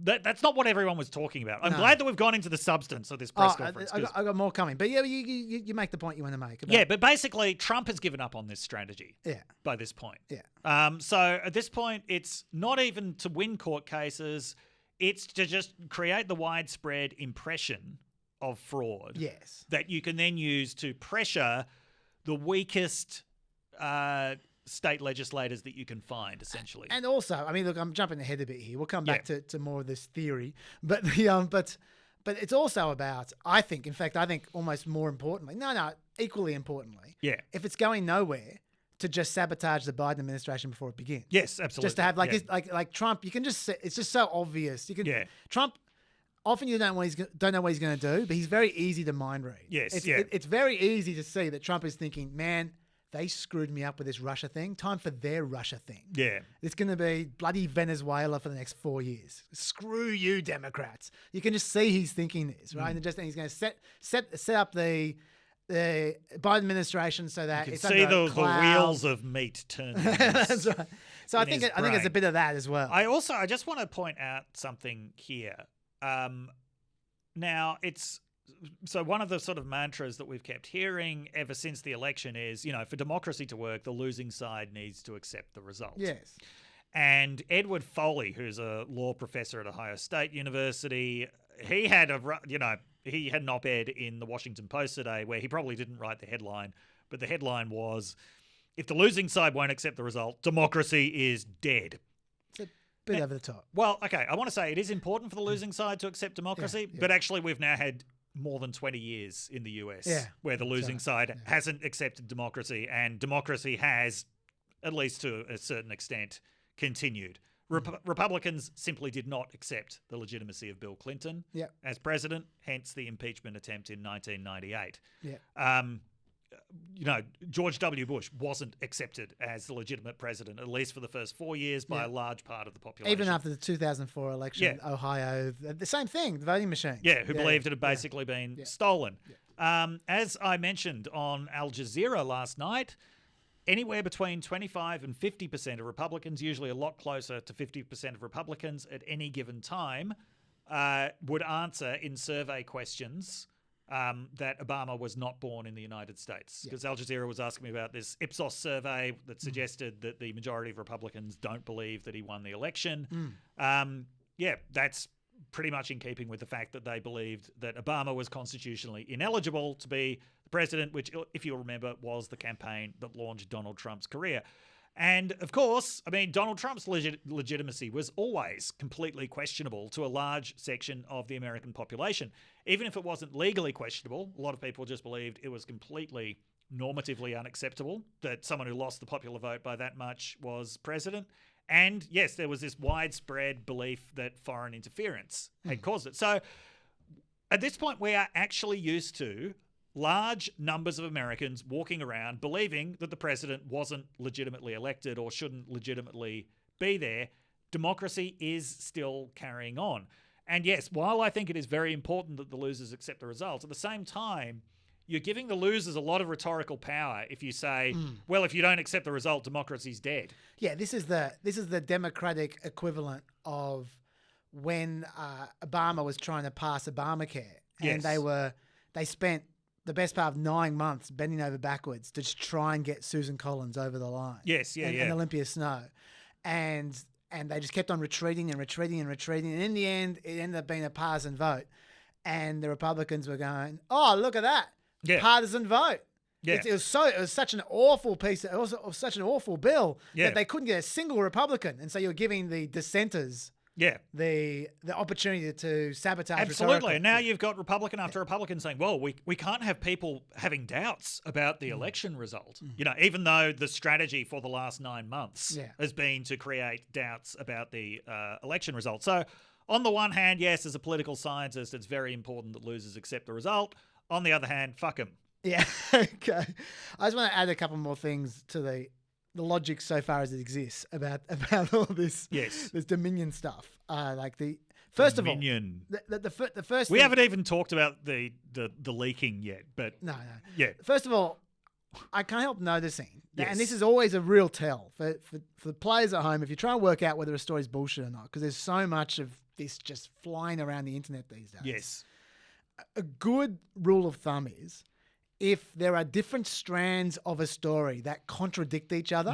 That's not what everyone was talking about. I'm glad that we've gone into the substance of this press conference. I got more coming, but yeah, you make the point you want to make. Yeah, but basically, Trump has given up on this strategy. Yeah. By this point. Yeah. So at this point, it's not even to win court cases; it's to just create the widespread impression of fraud. Yes. That you can then use to pressure the weakest state legislators that you can find, essentially. And also, I mean, look, I'm jumping ahead a bit here. We'll come back to more of this theory, but but it's also about, I think almost more importantly, equally importantly, if it's going nowhere, to just sabotage the Biden administration before it begins. Yes, absolutely. Just to have like Trump, you can just say, it's just so obvious. You can Trump. Often you don't know what he's going to do, but he's very easy to mind read. Yes, it's very easy to see that Trump is thinking, man, they screwed me up with this Russia thing. Time for their Russia thing. Yeah. It's going to be bloody Venezuela for the next 4 years. Screw you, Democrats. You can just see he's thinking this, right? And he's going to set up the Biden administration so that you it's can see under the wheels of meat turning. That's right. So I think it's a bit of that as well. I just want to point out something here. Now, so one of the sort of mantras that we've kept hearing ever since the election is, for democracy to work, the losing side needs to accept the result. Yes. And Edward Foley, who's a law professor at Ohio State University, he had an op-ed in the Washington Post today where he probably didn't write the headline, but the headline was, if the losing side won't accept the result, democracy is dead. Bit over the top. Well, okay, I want to say it is important for the losing side to accept democracy, but actually we've now had more than 20 years in the US where the losing side hasn't accepted democracy, and democracy has, at least to a certain extent, continued. Republicans simply did not accept the legitimacy of Bill Clinton as president, hence the impeachment attempt in 1998. George W. Bush wasn't accepted as the legitimate president, at least for the first 4 years, by a large part of the population. Even after the 2004 election, Ohio, the same thing, the voting machine. Yeah, who believed it had basically been stolen. As I mentioned on Al Jazeera last night, anywhere between 25 and 50% of Republicans, usually a lot closer to 50% of Republicans at any given time, would answer in survey questions that Obama was not born in the United States. Because Al Jazeera was asking me about this Ipsos survey that suggested that the majority of Republicans don't believe that he won the election. That's pretty much in keeping with the fact that they believed that Obama was constitutionally ineligible to be the president, which, if you'll remember, was the campaign that launched Donald Trump's career. And, of course, I mean, Donald Trump's legitimacy was always completely questionable to a large section of the American population. Even if it wasn't legally questionable, a lot of people just believed it was completely normatively unacceptable that someone who lost the popular vote by that much was president. And, yes, there was this widespread belief that foreign interference had caused it. So, at this point, we are actually used to large numbers of Americans walking around believing that the president wasn't legitimately elected or shouldn't legitimately be there. Democracy is still carrying on. And yes, while I think it is very important that the losers accept the results, at the same time, you're giving the losers a lot of rhetorical power if you say, well, if you don't accept the result, democracy's dead. Yeah, this is the Democratic equivalent of when Obama was trying to pass Obamacare. And they spent the best part of 9 months bending over backwards to just try and get Susan Collins over the line. And Olympia Snowe. And they just kept on retreating. And in the end, it ended up being a partisan vote. And the Republicans were going, oh, look at that. Partisan vote. It was such an awful such an awful bill that they couldn't get a single Republican. And so you're giving the dissenters the opportunity to sabotage. Absolutely. And now you've got Republican after Republican saying, well, we can't have people having doubts about the election result. Even though the strategy for the last 9 months has been to create doubts about the election result. So on the one hand, yes, as a political scientist, it's very important that losers accept the result. On the other hand, fuck them. Yeah. Okay. I just want to add a couple more things to the logic so far as it exists about all this this Dominion stuff. First of all, the first we haven't even talked about the leaking yet, but no. Yeah. First of all, I can't help noticing, Yes. and this is always a real tell for the players at home if you try and work out whether a story's bullshit or not, because there's so much of this just flying around the internet these days. Yes. A good rule of thumb is if there are different strands of a story that contradict each other,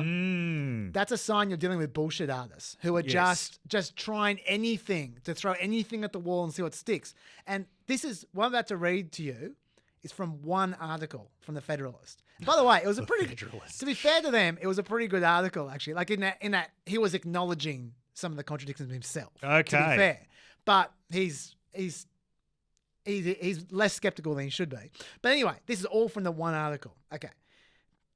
that's a sign you're dealing with bullshit artists who are Yes. just trying anything to throw anything at the wall and see what sticks. And this is what I'm about to read to you is from one article from the Federalist. By the way, it was a pretty, Federalist. to be fair to them, it was a pretty good article actually. Like in that he was acknowledging some of the contradictions himself. To be Okay. fair, but he's less skeptical than he should be. But anyway, this is all from the one article. Okay.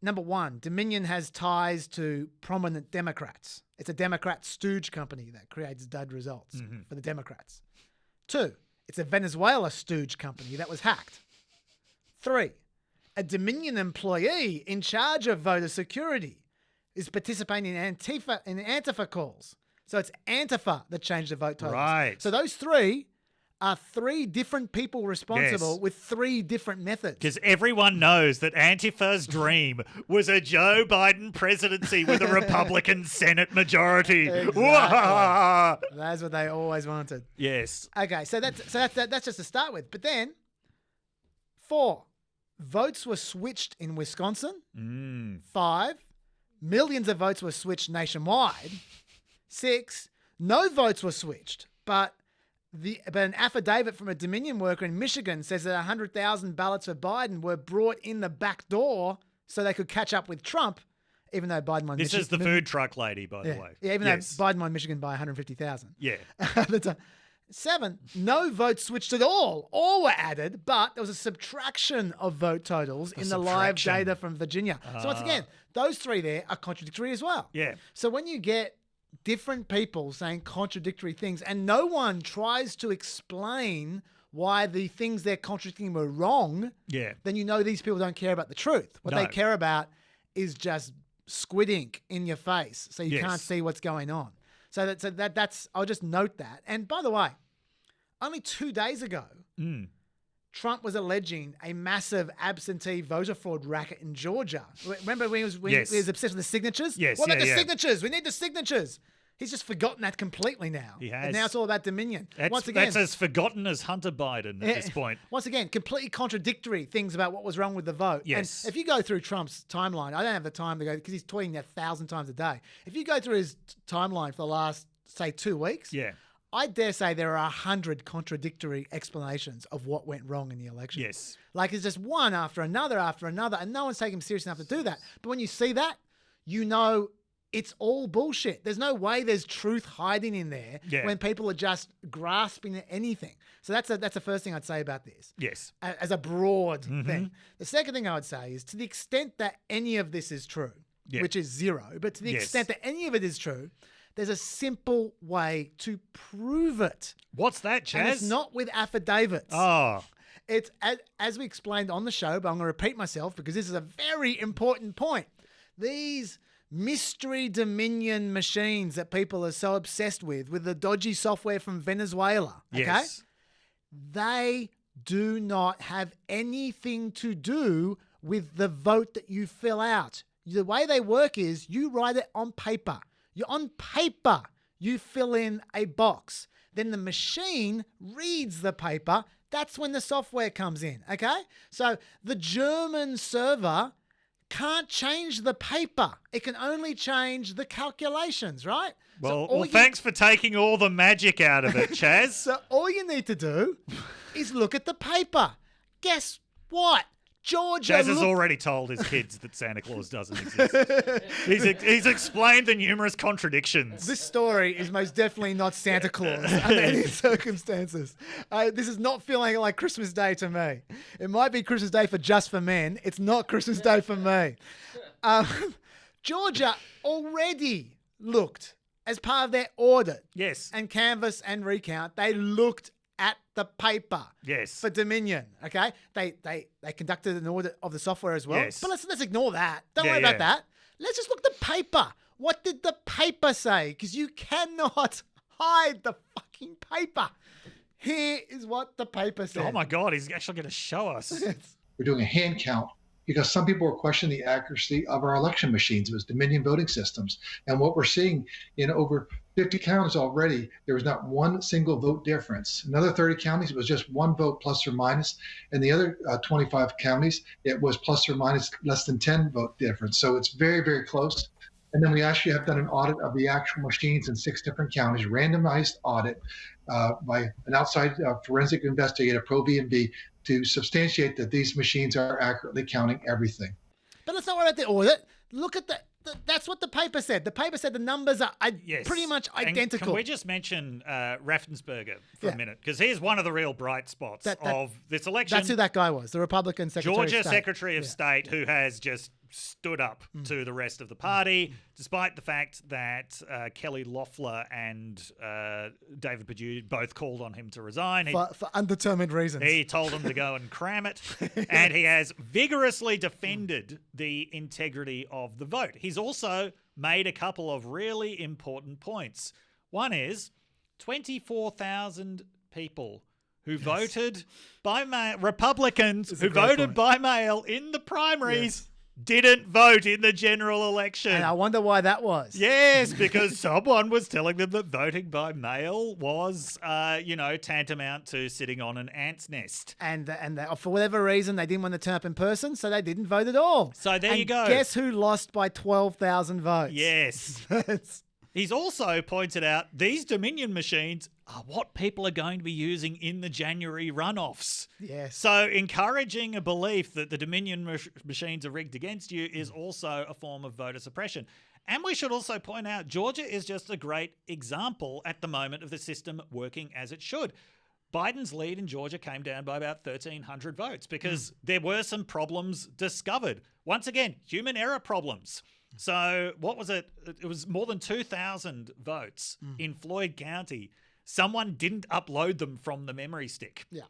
Number one, Dominion has ties to prominent Democrats. It's a Democrat stooge company that creates dud results for the Democrats. 2, it's a Venezuela stooge company that was hacked. 3, a Dominion employee in charge of voter security is participating in Antifa calls. So it's Antifa that changed the vote totals. Right. So those 3 are 3 different people responsible Yes. with 3 different methods. Because everyone knows that Antifa's dream was a Joe Biden presidency with a Republican Senate majority. Exactly. Wah! That's what they always wanted. Yes. Okay, so that's just to start with. But then 4, votes were switched in Wisconsin. 5, millions of votes were switched nationwide. 6, no votes were switched, but an affidavit from a Dominion worker in Michigan says that 100,000 ballots for Biden were brought in the back door so they could catch up with Trump, even though Biden won This Michigan. is the food truck lady, by the Yeah, way. yeah, even Yes. though Biden won Michigan by 150,000. Yeah. At 7, no votes switched at all. All were added, but there was a subtraction of vote totals in the live subtraction. data from Virginia. So once again, those 3 there are contradictory as well. Yeah. So when you get different people saying contradictory things and no one tries to explain why the things they're contradicting were wrong, Yeah. then you know these people don't care about the truth. What No. they care about is just squid ink in your face so you Yes. can't see what's going on. So that's I'll just note that. And by the way, only 2 days ago, Trump was alleging a massive absentee voter fraud racket in Georgia. Remember when he was Yes. he was obsessed with the signatures? Yes, What about yeah, the yeah. signatures? We need the signatures. He's just forgotten that completely now. He has. And now it's all about Dominion. That's, Once again, that's as forgotten as Hunter Biden at this point. once again, completely contradictory things about what was wrong with the vote. Yes. And if you go through Trump's timeline, I don't have the time to go because he's tweeting that 1,000 times a day. If you go through his timeline for the last, say, 2 weeks, Yeah. I dare say there are 100 contradictory explanations of what went wrong in the election. Yes. Like it's just one after another, and no one's taking him serious enough to do that. But when you see that, you know it's all bullshit. There's no way there's truth hiding in there Yeah. when people are just grasping at anything. So that's the first thing I'd say about this Yes. as a broad thing. The second thing I would say is to the extent that any of this is true, Yeah. which is 0, but to the Yes. extent that any of it is true, there's a simple way to prove it. What's that, Chaz? And it's not with affidavits. Oh. It's as we explained on the show, but I'm going to repeat myself because this is a very important point. These mystery Dominion machines that people are so obsessed with the dodgy software from Venezuela, okay? Yes. They do not have anything to do with the vote that you fill out. The way they work is you write it on paper. On paper, you fill in a box. Then the machine reads the paper. That's when the software comes in, okay? So the German server can't change the paper. It can only change the calculations, right? Well, thanks for taking all the magic out of it, Chaz. So all you need to do is look at the paper. Guess what? Georgia Chaz has already told his kids that Santa Claus doesn't exist. He's explained the numerous contradictions. This story is most definitely not Santa Claus under any circumstances. This is not feeling like Christmas Day to me. It might be Christmas Day for just for men. It's not Christmas Day for me. Georgia already looked, as part of their audit Yes. and canvass and recount, they looked at the paper Yes. for Dominion. Okay, they conducted an audit of the software as well. Yes. But let's ignore that. Don't Yeah, worry yeah. about that. Let's just look at the paper. What did the paper say? Because you cannot hide the fucking paper. Here is what the paper said. Oh my God, he's actually going to show us. We're doing a hand count because some people were questioning the accuracy of our election machines. It was Dominion voting systems. And what we're seeing in over 50 counties already, there was not one single vote difference. Another 30 counties, it was just one vote plus or minus. And the other 25 counties, it was plus or minus less than 10 vote difference. So it's very, very close. And then we actually have done an audit of the actual machines in 6 different counties, randomized audit by an outside forensic investigator, ProVNB, to substantiate that these machines are accurately counting everything. But let's not worry about the audit. Look at that's what the paper said. The paper said the numbers are pretty much identical. And can we just mention Raffensperger for a minute? Because he's one of the real bright spots of this election. That's who that guy was, the Republican Secretary of State. Georgia Secretary of State, who has just stood up to the rest of the party, despite the fact that Kelly Loeffler and David Perdue both called on him to resign. For undetermined reasons. He told them to go and cram it, and he has vigorously defended the integrity of the vote. He's also made a couple of really important points. One is 24,000 people who voted by mail, Republicans who voted by mail in the primaries, didn't vote in the general election. And I wonder why that was. Yes, because someone was telling them that voting by mail was, tantamount to sitting on an ant's nest. And for whatever reason, they didn't want to turn up in person, so they didn't vote at all. So there you go. Guess who lost by 12,000 votes? Yes. He's also pointed out these Dominion machines are what people are going to be using in the January runoffs. Yes. So encouraging a belief that the Dominion machines are rigged against you is also a form of voter suppression. And we should also point out Georgia is just a great example at the moment of the system working as it should. Biden's lead in Georgia came down by about 1,300 votes because there were some problems discovered. Once again, human error problems. So what was it? It was more than 2,000 votes in Floyd County. Someone didn't upload them from the memory stick. Yeah.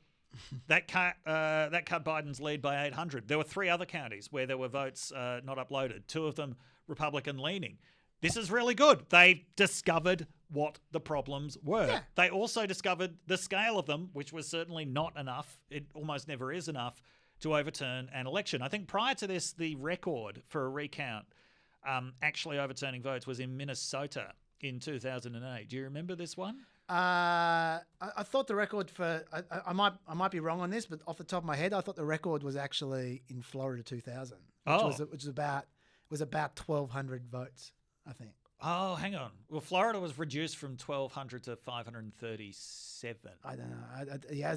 That cut Biden's lead by 800. There were 3 other counties where there were votes not uploaded, 2 of them Republican-leaning. This is really good. They discovered what the problems were. Yeah. They also discovered the scale of them, which was certainly not enough. It almost never is enough to overturn an election. I think prior to this, the record for a recount actually overturning votes was in Minnesota in 2008. Do you remember this one? I thought the record for I might be wrong on this, but off the top of my head, I thought the record was actually in Florida 2000, which was about 1,200 votes, I think. Oh, hang on. Well, Florida was reduced from 1,200 to 537. I don't know.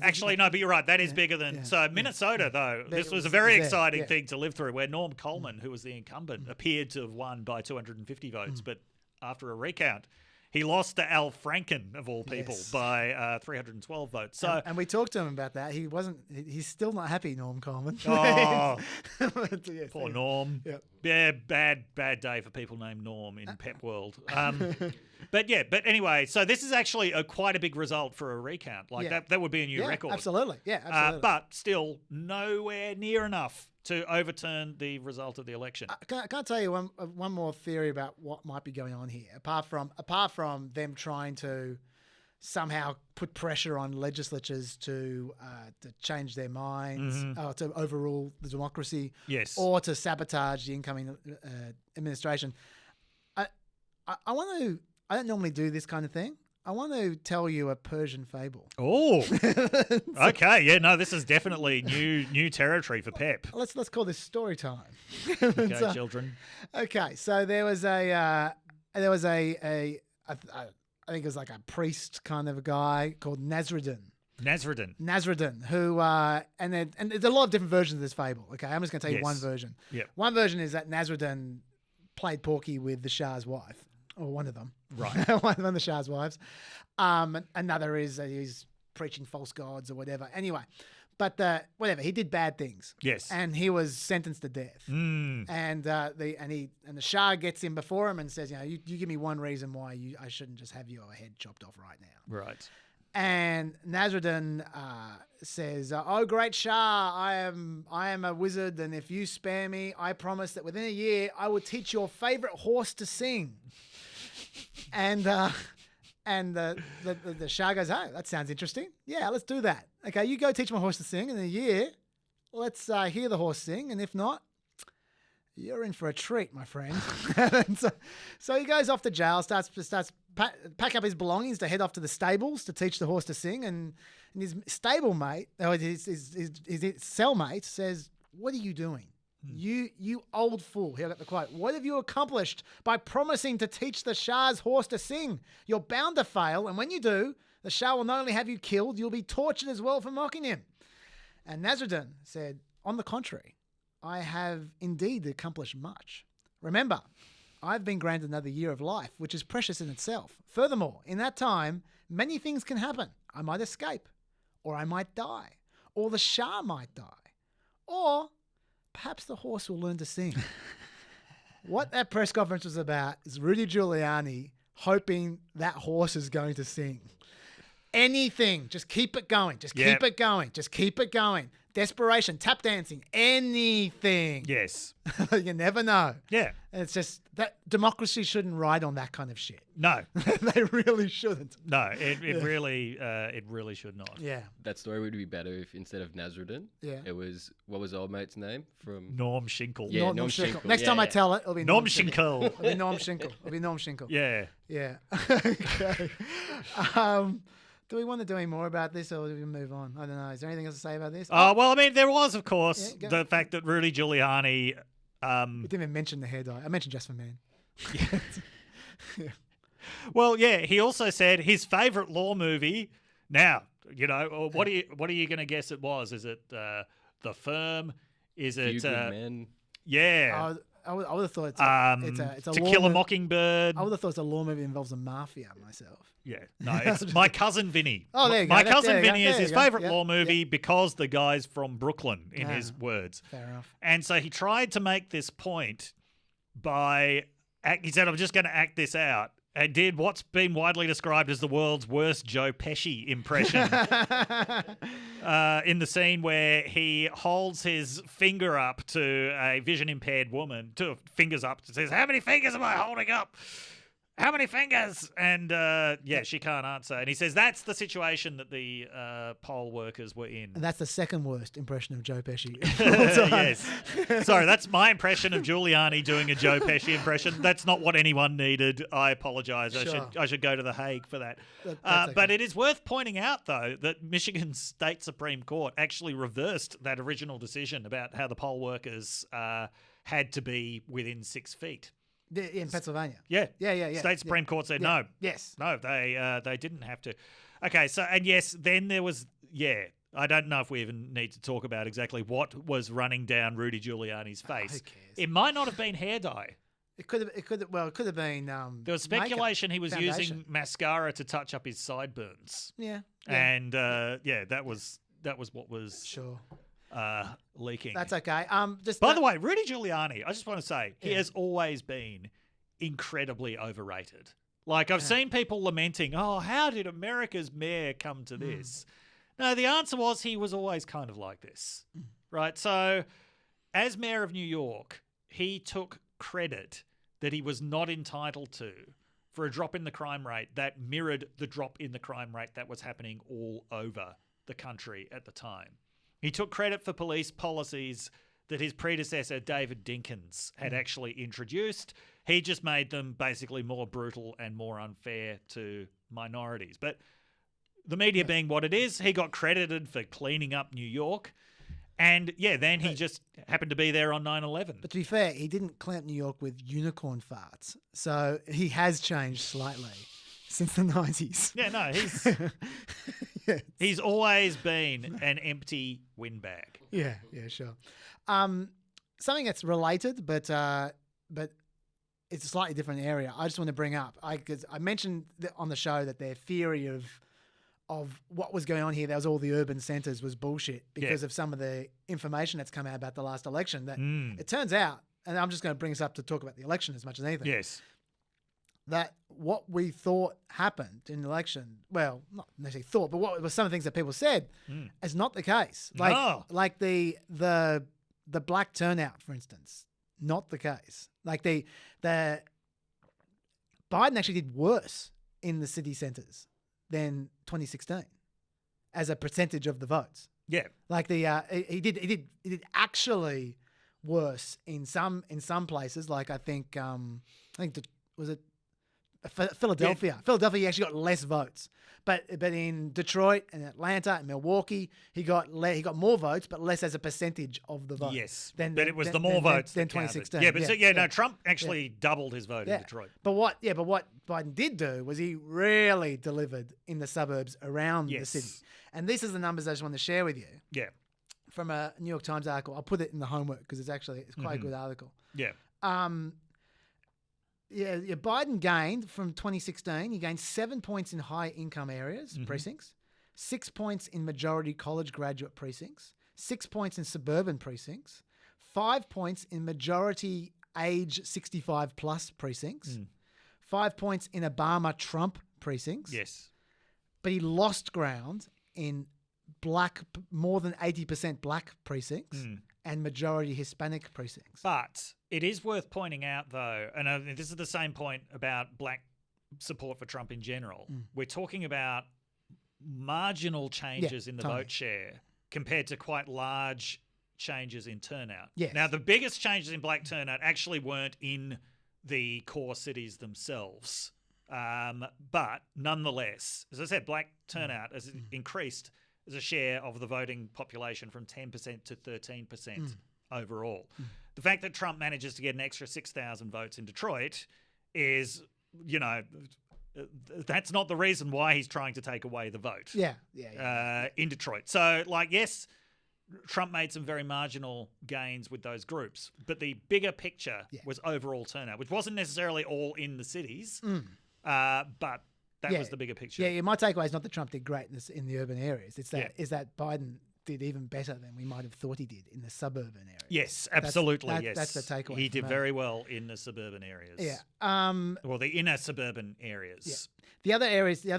Actually, no, but you're right. That is bigger than... Yeah, so Minnesota, though, this was a very exciting thing to live through, where Norm Coleman, who was the incumbent, appeared to have won by 250 votes, but after a recount, he lost to Al Franken, of all people, by 312 votes. So, and we talked to him about that. He's still not happy, Norm Coleman. Oh, poor Norm. Yep. Yeah, bad day for people named Norm in PEP world. But anyway, so this is actually quite a big result for a recount. That would be a new record. Absolutely. Yeah, absolutely. But still nowhere near enough to overturn the result of the election. Can I tell you one more theory about what might be going on here? Apart from them trying to somehow put pressure on legislatures to change their minds, to overrule the democracy, or to sabotage the incoming administration. I don't normally do this kind of thing. I want to tell you a Persian fable. Oh, okay. Yeah, no, this is definitely new territory for PEP. Let's call this story time. Okay, children. Okay, so there was I think it was like a priest kind of a guy called Nasruddin, who and there's a lot of different versions of this fable. Okay, I'm just going to tell you one version. Yeah. One version is that Nasruddin played porky with the Shah's wife. Or one of them. Right. one of the Shah's wives. Another is he's preaching false gods or whatever. Anyway, but whatever, he did bad things. Yes. And he was sentenced to death. And the Shah gets him before him and says, you give me one reason why I shouldn't just have your head chopped off right now. Right. And Nasruddin says, "Oh, great Shah, I am a wizard, and if you spare me, I promise that within a year I will teach your favorite horse to sing." And the Shah goes, "Oh, that sounds interesting. Yeah, let's do that. Okay, you go teach my horse to sing, and in a year, let's hear the horse sing, and if not, you're in for a treat, my friend. And so he goes off to jail, starts pack up his belongings to head off to the stables to teach the horse to sing. And his stable mate, or his cellmate says, "What are you doing? You old fool." Here I got the quote. "What have you accomplished by promising to teach the Shah's horse to sing? You're bound to fail, and when you do, the Shah will not only have you killed, you'll be tortured as well for mocking him." And Nasruddin said, "On the contrary, I have indeed accomplished much. Remember, I've been granted another year of life, which is precious in itself. Furthermore, in that time, many things can happen. I might escape, or I might die, or the Shah might die, or perhaps the horse will learn to sing." What that press conference was about is Rudy Giuliani hoping that horse is going to sing. Anything, just keep it going, just keep it going, just keep it going. Desperation, tap dancing, anything. Yes. You never know. Yeah. And it's just that democracy shouldn't ride on that kind of shit. No. They really shouldn't. No, it really should not. Yeah. That story would be better if instead of Nasruddin, it was, what was old mate's name? From Norm Schinkel. Yeah, Norm Schinkel. Schinkel. Next time I tell it, it'll be Norm Schinkel. Schinkel. It'll be Norm Schinkel. It'll be Norm Schinkel. Yeah. Yeah. Okay. Do we want to do any more about this, or do we move on? I don't know. Is there anything else to say about this? Well, I mean, there was, of course, Yeah, the fact that Rudy Giuliani. We didn't even mention the hair dye. I mentioned Just for Men. Well, yeah, he also said his favorite law movie. Now, what are you going to guess it was? Is it The Firm? Is Few it Good Men? Yeah. I would have thought it's a To law Kill a movie. Mockingbird. I would have thought it's a law movie that involves a mafia myself. Yeah, no, it's My Cousin Vinny. Oh, there you go. My There Cousin you go. Vinny is There his you go. favorite Yep. law movie because the guy's from Brooklyn, in Ah. his words. Fair enough. And so he tried to make this point by, he said, "I'm just going to act this out," and did what's been widely described as the world's worst Joe Pesci impression in the scene where he holds his finger up to a vision-impaired woman, fingers up, says, "How many fingers am I holding up? How many fingers?" And she can't answer. And he says that's the situation that the poll workers were in. And that's the second worst impression of Joe Pesci. Yes. Sorry, that's my impression of Giuliani doing a Joe Pesci impression. That's not what anyone needed. I apologise. Sure. I should go to the Hague for that. That's okay. But it is worth pointing out, though, that Michigan's state Supreme Court actually reversed that original decision about how the poll workers had to be within 6 feet. In Pennsylvania. Yeah. Yeah. State Supreme Court said Yeah. no. Yes. No, they didn't have to. Okay, so, and yes, then there was, I don't know if we even need to talk about exactly what was running down Rudy Giuliani's face. Who cares? It might not have been hair dye. It could have been. There was speculation makeup, he was foundation. using mascara to touch up his sideburns. Yeah. And that was what was Sure. leaking. That's okay. By the way, Rudy Giuliani, I just want to say, he has always been incredibly overrated. Like, I've seen people lamenting, "Oh, how did America's mayor come to this?" No, the answer was he was always kind of like this, right? So, as mayor of New York, he took credit that he was not entitled to for a drop in the crime rate that mirrored the drop in the crime rate that was happening all over the country at the time. He took credit for police policies that his predecessor, David Dinkins, had actually introduced. He just made them basically more brutal and more unfair to minorities. But the media being what it is, he got credited for cleaning up New York. And, then he just happened to be there on 9/11. But to be fair, he didn't clamp New York with unicorn farts. So he has changed slightly since the 90s. Yeah, no, he's always been an empty windbag. Yeah, sure. Something that's related, but it's a slightly different area. I just want to bring up, because I mentioned on the show that their theory of what was going on here, that was all the urban centres, was bullshit because of some of the information that's come out about the last election. That it turns out, and I'm just going to bring us up to talk about the election as much as anything. Yes. That what we thought happened in the election, well, not necessarily thought, but what was some of the things that people said is not the case. Like the black turnout, for instance, not the case. Like the Biden actually did worse in the city centres than 2016 as a percentage of the votes. Yeah. Like he did actually worse in some places. Like I think was it Philadelphia. Yeah. Philadelphia, he actually got less votes. But in Detroit and Atlanta and Milwaukee, he got more votes, but less as a percentage of the vote. Yes, but it was the more votes than that counted. 2016. No, Trump actually doubled his vote in Detroit. But what Biden did do was he really delivered in the suburbs around the city. And this is the numbers I just want to share with you. Yeah. From a New York Times article. I'll put it in the homework because it's quite a good article. Yeah. Biden gained from 2016. He gained 7 points in high-income areas, precincts, 6 points in majority college graduate precincts, 6 points in suburban precincts, 5 points in majority age 65-plus precincts, 5 points in Obama-Trump precincts. Yes. But he lost ground in more than 80% black precincts and majority Hispanic precincts. But it is worth pointing out, though, and this is the same point about black support for Trump in general. We're talking about marginal changes in the vote share compared to quite large changes in turnout. Yes. Now, the biggest changes in black turnout actually weren't in the core cities themselves. But nonetheless, as I said, black turnout has increased as a share of the voting population from 10% to 13% overall. The fact that Trump manages to get an extra 6,000 votes in Detroit is, that's not the reason why he's trying to take away the vote. In Detroit. So, yes, Trump made some very marginal gains with those groups, but the bigger picture was overall turnout, which wasn't necessarily all in the cities, but that was the bigger picture. Yeah, my takeaway is not that Trump did great in the urban areas. It's that is that Biden did even better than we might have thought he did in the suburban areas. Yes, absolutely. That's the takeaway. He did very well in the suburban areas. Yeah. The inner suburban areas. Yeah. The other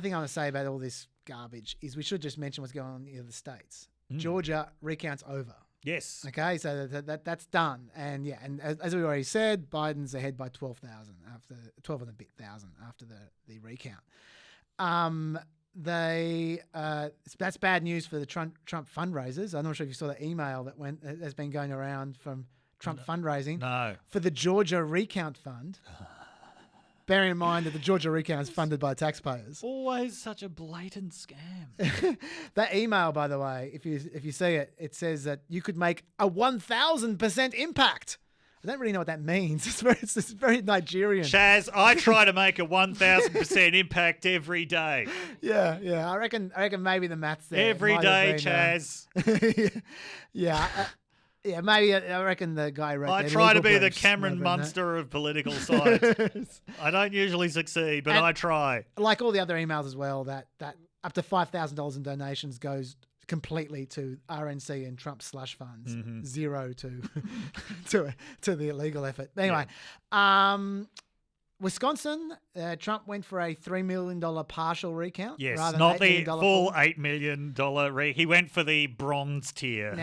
thing I want to say about all this garbage is we should just mention what's going on in the other states. Georgia recounts over. Yes. Okay, so that's done, and as we already said, Biden's ahead by 12,000 after 12 and a bit thousand after the recount. That's bad news for the Trump fundraisers. I'm not sure if you saw the email that has been going around from Trump fundraising. No. For the Georgia Recount Fund. Bearing in mind that the Georgia recount is funded by taxpayers. Always such a blatant scam. That email, by the way, if you see it, it says that you could make a 1,000% impact. I don't really know what that means. It's very Nigerian. Chaz, I try to make a 1,000% impact every day. Yeah. I reckon maybe the maths there. Every day, Chaz. Yeah, maybe I reckon the guy wrote I try to be the Cameron Munster of political science. I don't usually succeed, but I try. Like all the other emails as well, that up to $5,000 in donations goes completely to RNC and Trump slush funds, zero to the illegal effort. Anyway, Wisconsin, Trump went for a $3 million partial recount. Yes, rather not than the full $8 million he went for the bronze tier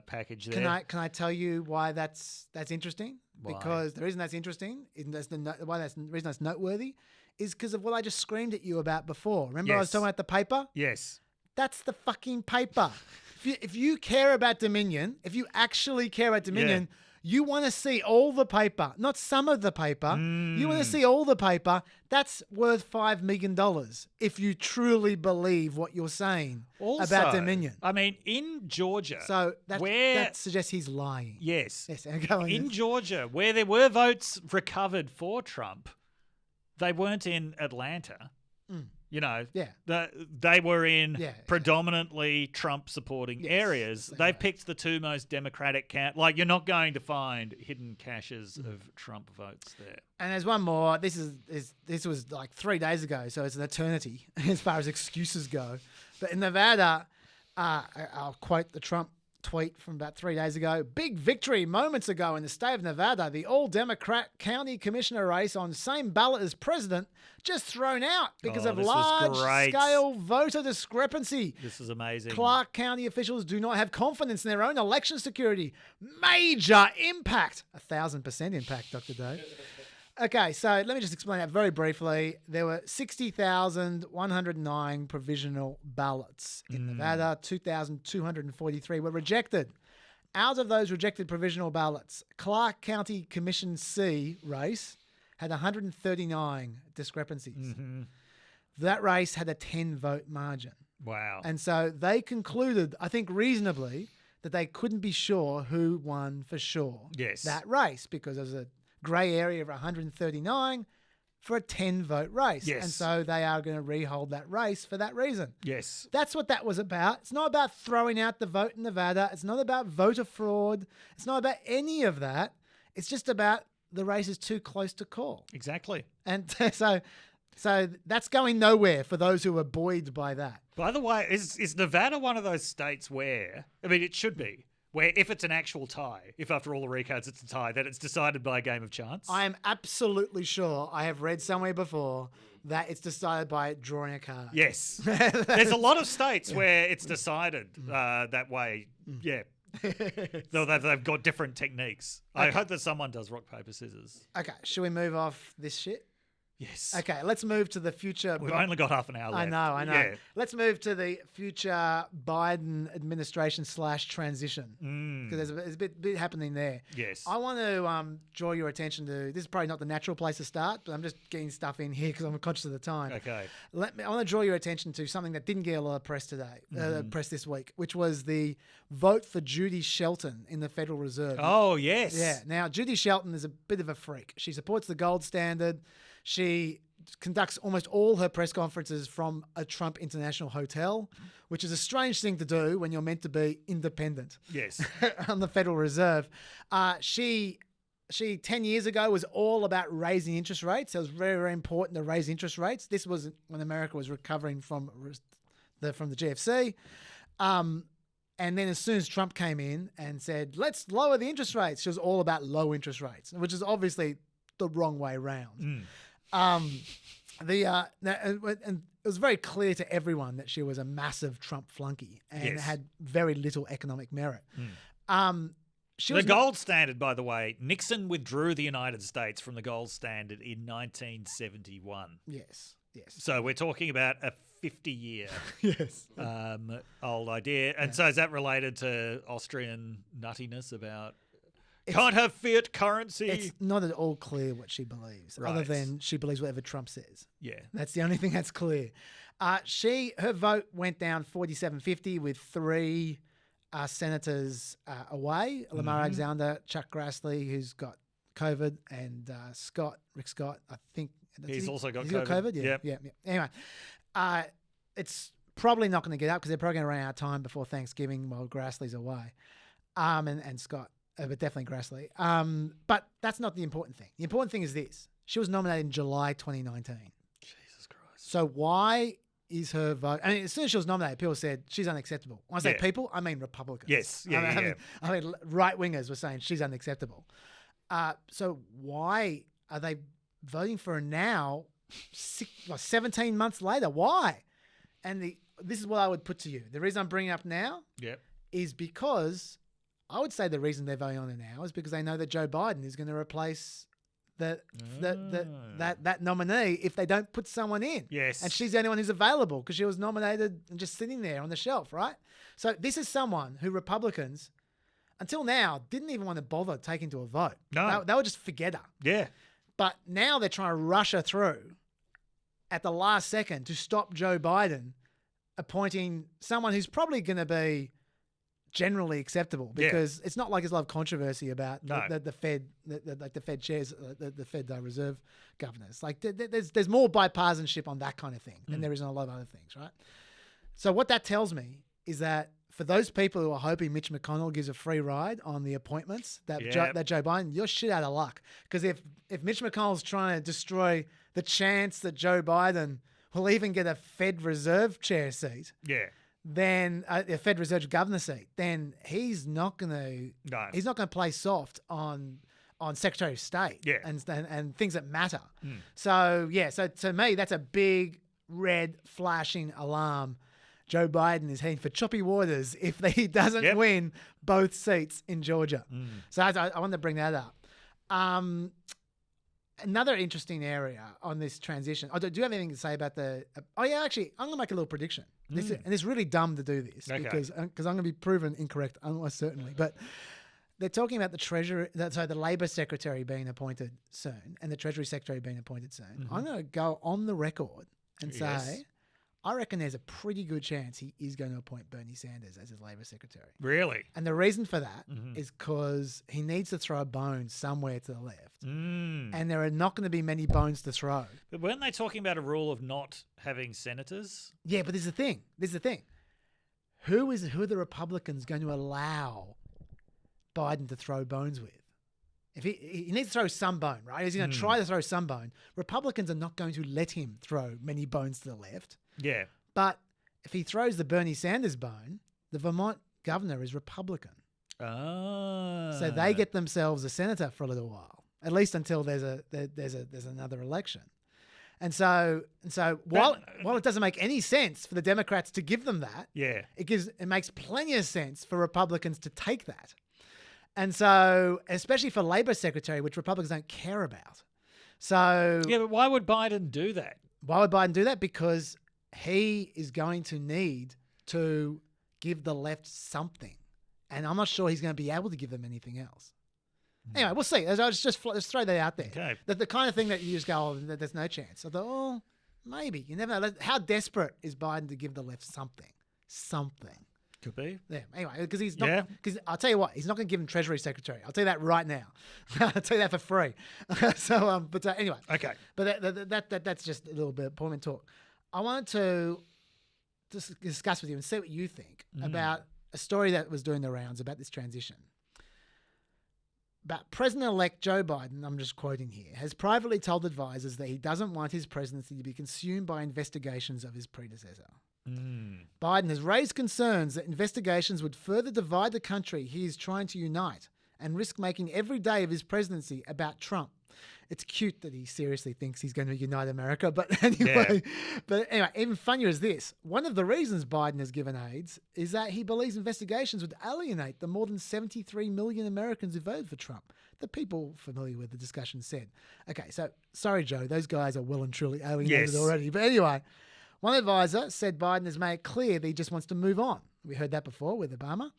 package there. Can I tell you why that's interesting? Why? Because the reason that's interesting, the reason that's noteworthy, is because of what I just screamed at you about before. Remember I was talking about the paper? Yes. That's the fucking paper. If you care about Dominion, if you actually care about Dominion, you want to see all the paper, not some of the paper. You want to see all the paper. That's worth $5 million if you truly believe what you're saying about Dominion. I mean, in Georgia. So that suggests he's lying. Yes. In Georgia, where there were votes recovered for Trump, they weren't in Atlanta. They were in predominantly Trump-supporting areas. They've picked the two most Democratic you're not going to find hidden caches of Trump votes there. And there's one more. This was like 3 days ago, so it's an eternity as far as excuses go. But in Nevada, I'll quote the Trump tweet from about 3 days ago. Big victory moments ago in the state of Nevada. The all-Democrat county commissioner race on same ballot as president just thrown out because of large-scale voter discrepancy. This is amazing. Clark County officials do not have confidence in their own election security. Major impact. 1,000% impact, Dr. Dave. Okay, so let me just explain that very briefly. There were 60,109 provisional ballots in Nevada. 2,243 were rejected. Out of those rejected provisional ballots, Clark County Commission C race had 139 discrepancies. Mm-hmm. That race had a 10-vote margin. Wow. And so they concluded, I think reasonably, that they couldn't be sure who won for sure that race because there was a grey area of 139 for a 10-vote race. Yes. And so they are going to rehold that race for that reason. Yes. That's what that was about. It's not about throwing out the vote in Nevada. It's not about voter fraud. It's not about any of that. It's just about the race is too close to call. Exactly. And so that's going nowhere for those who are buoyed by that. By the way, is Nevada one of those states where, I mean, it should be, where if it's an actual tie, if after all the recounts it's a tie, that it's decided by a game of chance? I am absolutely sure I have read somewhere before that it's decided by drawing a card. Yes. There's a lot of states where it's decided that way. Yeah. Though they've got different techniques. Okay. I hope that someone does rock, paper, scissors. Okay, should we move off this shit? Yes. Okay, let's move to the future. We've only got half an hour left. I know. Yeah. Let's move to the future Biden administration / transition because there's a bit happening there. Yes. I want to draw your attention to, this is probably not the natural place to start, but I'm just getting stuff in here because I'm conscious of the time. Okay. I want to draw your attention to something that didn't get a lot of press today, press this week, which was the vote for Judy Shelton in the Federal Reserve. Oh, yes. Yeah. Now, Judy Shelton is a bit of a freak. She supports the gold standard. She conducts almost all her press conferences from a Trump International hotel, which is a strange thing to do when you're meant to be independent. Yes. On the Federal Reserve. She 10 years ago was all about raising interest rates. It was very, very important to raise interest rates. This was when America was recovering from the GFC. And then as soon as Trump came in and said, let's lower the interest rates, she was all about low interest rates, which is obviously the wrong way round. And it was very clear to everyone that she was a massive Trump flunky and had very little economic merit. The gold standard, by the way, Nixon withdrew the United States from the gold standard in 1971. Yes. So we're talking about a 50-year old idea. And Yeah. so is that related to Austrian nuttiness about can't have fiat currency? It's not at all clear what she believes, other than she believes whatever Trump says. Yeah. That's the only thing that's clear. Her vote went down 47-50 with three senators away. Lamar Alexander, Chuck Grassley, who's got COVID, and Rick Scott, I think. He's also got COVID. COVID. Got COVID? Yeah. Anyway, it's probably not going to get up because they're probably going to run out of time before Thanksgiving while Grassley's away. And Scott. But definitely Grassley. But that's not the important thing. The important thing is this. She was nominated in July 2019. Jesus Christ. So why is her vote... I mean, as soon as she was nominated, people said she's unacceptable. When I say people, I mean Republicans. Yes. I mean right-wingers were saying she's unacceptable. So why are they voting for her now, 17 months later? Why? And this is what I would put to you. The reason I'm bringing it up now is because... I would say the reason they're voting on it now is because they know that Joe Biden is going to replace that nominee if they don't put someone in. Yes. And she's the only one who's available because she was nominated and just sitting there on the shelf, right? So this is someone who Republicans, until now, didn't even want to bother taking to a vote. No. They would just forget her. Yeah. But now they're trying to rush her through at the last second to stop Joe Biden appointing someone who's probably going to be generally acceptable because it's not like there's a lot of controversy about the Fed, the Fed chairs, the Fed Reserve governors. Like there's more bipartisanship on that kind of thing than there is on a lot of other things, right? So what that tells me is that for those people who are hoping Mitch McConnell gives a free ride on the appointments, that Joe Biden, you're shit out of luck. Because if Mitch McConnell's trying to destroy the chance that Joe Biden will even get a Fed Reserve chair seat, then a Fed Reserve governor seat, then he's not going to play soft on Secretary of State and things that matter. So to me, that's a big red flashing alarm. Joe Biden is heading for choppy waters if he doesn't win both seats in Georgia. So I wanted to bring that up. another interesting area on this transition. Do you have anything to say about the? Actually, I'm going to make a little prediction. And it's really dumb to do this because I'm going to be proven incorrect, almost certainly. But they're talking about the Labor Secretary being appointed soon and the Treasury Secretary being appointed soon. I'm going to go on the record and say, I reckon there's a pretty good chance he is going to appoint Bernie Sanders as his Labor Secretary. Really? And the reason for that is because he needs to throw a bone somewhere to the left. And there are not going to be many bones to throw. But weren't they talking about a rule of not having senators? Yeah, but there's the thing. Who are the Republicans going to allow Biden to throw bones with? If he needs to throw some bone, right? He's going to try to throw some bone. Republicans are not going to let him throw many bones to the left. Yeah. But if he throws the Bernie Sanders bone, the Vermont governor is Republican. So they get themselves a senator for a little while, at least until there's another election. And so while it doesn't make any sense for the Democrats to give them that, it makes plenty of sense for Republicans to take that. And so, especially for Labor Secretary, which Republicans don't care about. So yeah, but why would Biden do that? Why would Biden do that? Because he is going to need to give the left something. And I'm not sure he's going to be able to give them anything else. Anyway, we'll see. I'll just throw that out there. Okay. The kind of thing that you just go, there's no chance. I thought, maybe. You never know. How desperate is Biden to give the left something? Something. Could be. Yeah, anyway, because he's not. Because I'll tell you what, he's not going to give him Treasury Secretary. I'll tell you that right now. I'll tell you that for free. Anyway. Okay. But that's just a little bit of appointment talk. I wanted to discuss with you and see what you think about a story that was doing the rounds about this transition. But President-elect Joe Biden, I'm just quoting here, has privately told advisors that he doesn't want his presidency to be consumed by investigations of his predecessor. Biden has raised concerns that investigations would further divide the country he is trying to unite and risk making every day of his presidency about Trump. It's cute that he seriously thinks he's going to unite America, but anyway. Even funnier is this. One of the reasons Biden has given aides is that he believes investigations would alienate the more than 73 million Americans who voted for Trump. The people familiar with the discussion said. Okay, so sorry, Joe, those guys are well and truly alienated already. But anyway, one advisor said Biden has made it clear that he just wants to move on. We heard that before with Obama.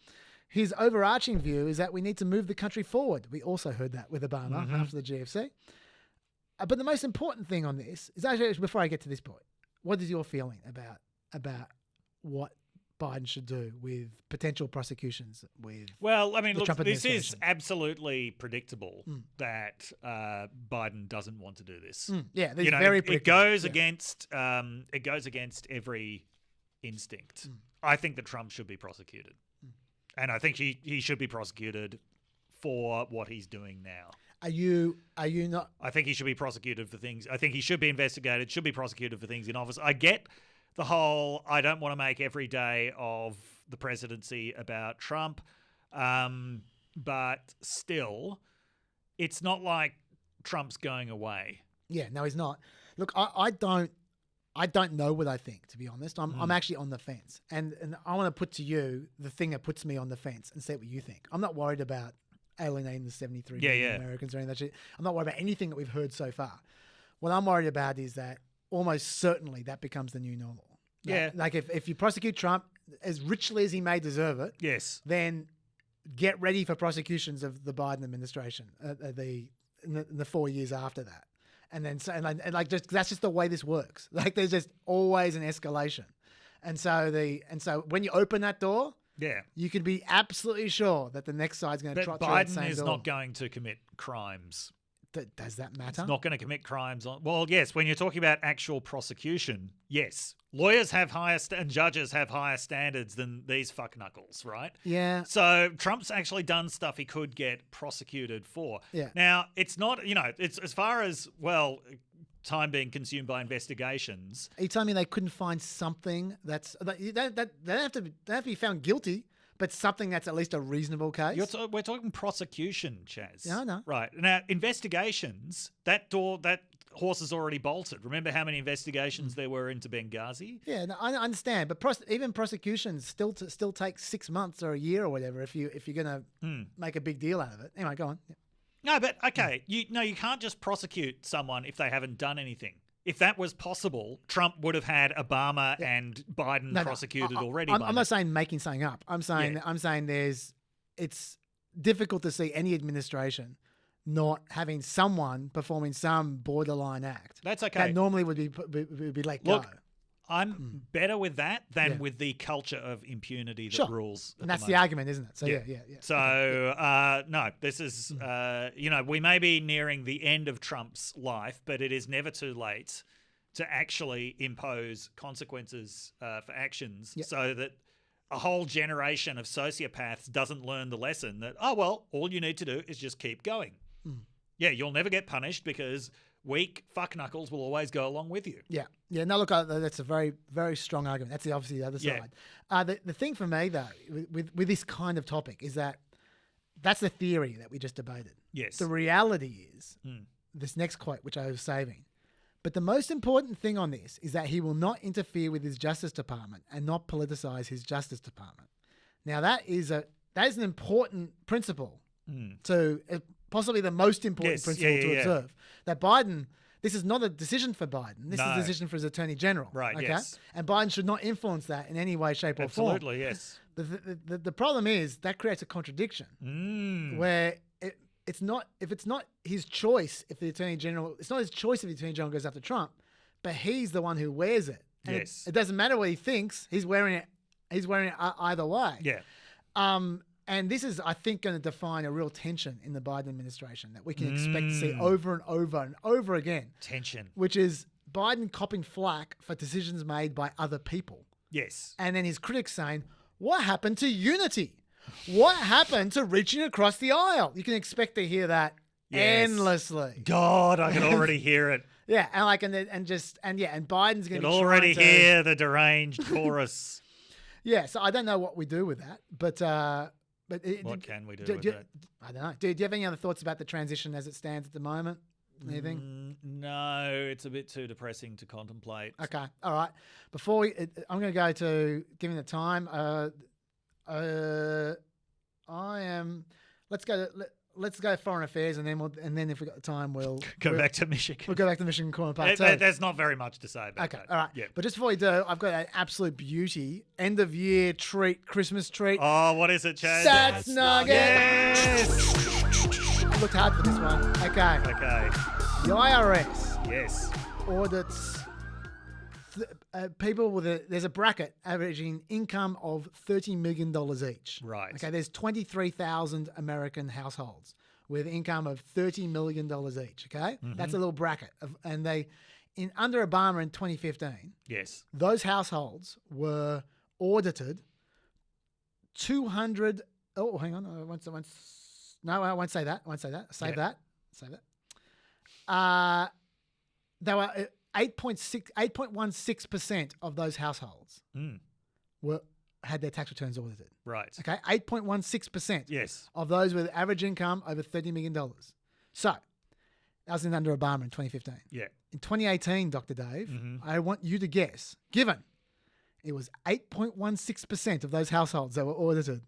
His overarching view is that we need to move the country forward. We also heard that with Obama after the GFC. But the most important thing on this is actually, before I get to this point, what is your feeling about what Biden should do with potential prosecutions with the Trump this is absolutely predictable that Biden doesn't want to do this. Yeah, very predictable. It goes against every instinct. I think that Trump should be prosecuted. And I think he should be prosecuted for what he's doing now. Are you not? I think he should be prosecuted for things. I think he should be investigated, should be prosecuted for things in office. I get the whole, I don't want to make every day of the presidency about Trump. But still, it's not like Trump's going away. Yeah, no, he's not. Look, I don't know what I think, to be honest. I'm actually on the fence. And I want to put to you the thing that puts me on the fence and see what you think. I'm not worried about alienating the 73 million Americans or any of that shit. I'm not worried about anything that we've heard so far. What I'm worried about is that almost certainly that becomes the new normal. Like if you prosecute Trump as richly as he may deserve it, then get ready for prosecutions of the Biden administration in the 4 years after that. And then that's just the way this works. Like there's just always an escalation. And so when you open that door, you can be absolutely sure that the next side's going to trot through that same door. Biden is not going to commit crimes. Does that matter? He's not going to commit crimes well, yes, when you're talking about actual prosecution, yes. Lawyers have and judges have higher standards than these fuckknuckles, right? Yeah. So Trump's actually done stuff he could get prosecuted for. Yeah. Now, it's not, it's as far as, time being consumed by investigations. Are you telling me they couldn't find something they don't have to be found guilty, but something that's at least a reasonable case? We're talking prosecution, Chaz. Yeah, I know. Right. Now, investigations, that horse is already bolted. Remember how many investigations there were into Benghazi? Yeah, no, I understand. But even prosecutions still take 6 months or a year or whatever if you're going to make a big deal out of it. Anyway, go on. Yeah. No, but okay, you can't just prosecute someone if they haven't done anything. If that was possible, Trump would have had Obama and Biden prosecuted already. I'm not saying making something up. I'm saying it's difficult to see any administration not having someone performing some borderline act. That's okay. That normally would be let go. I'm better with that than with the culture of impunity that rules. And that's the argument, isn't it? So yeah. So no, this is we may be nearing the end of Trump's life, but it is never too late to actually impose consequences for actions, so that a whole generation of sociopaths doesn't learn the lesson that all you need to do is just keep going. Yeah, you'll never get punished because weak fuck knuckles will always go along with you. Yeah. No, look, that's a very, very strong argument. That's obviously the other side. The thing for me, though, with this kind of topic is that's the theory that we just debated. Yes. The reality is this next quote, which I was saving. But the most important thing on this is that he will not interfere with his Justice Department and not politicize his Justice Department. Now, that is an important principle to possibly the most important principle to observe. That Biden, this is not a decision for Biden. This is a decision for his Attorney General. Right, okay? yes. And Biden should not influence that in any way, shape, or form. Absolutely, yes. The problem is that creates a contradiction where it's not his choice if the Attorney General, it's not his choice if the Attorney General goes after Trump, but he's the one who wears it. And it doesn't matter what he thinks, he's wearing it either way. Yeah. And this is, I think, going to define a real tension in the Biden administration that we can expect to see over and over and over again. Tension. Which is Biden copping flack for decisions made by other people. Yes. And then his critics saying, what happened to unity? What happened to reaching across the aisle? You can expect to hear that endlessly. God, I can already hear it. Yeah, and Biden's going to be already hear the deranged chorus. Yeah, so I don't know what we do with that, but what can we do with that? I don't know. Do you have any other thoughts about the transition as it stands at the moment? Anything? No, it's a bit too depressing to contemplate. Okay, all right. Before I'm going to go to giving the time. Let's go foreign affairs, and then if we've got the time, we'll go back to Michigan. We'll go back to Michigan Corner Part 2. There's not very much to say about that. Okay, all right. Yeah. But just before we do, I've got an absolute beauty, end of year treat, Christmas treat. Oh, what is it, Chad? Stats Nugget. Yes. I looked hard for this one. Okay. The IRS audits people there's a bracket averaging income of $30 million each. Right. Okay, there's 23,000 American households with income of $30 million each, okay? Mm-hmm. That's a little bracket. And under Obama in 2015, those households were audited 200, hang on, I won't say that. Save that. They were 8.16% of those households had their tax returns audited. Right. Okay, 8.16% of those with average income over $30 million. So that was under Obama in 2015. Yeah. In 2018, Dr. Dave, I want you to guess, given it was 8.16% of those households that were audited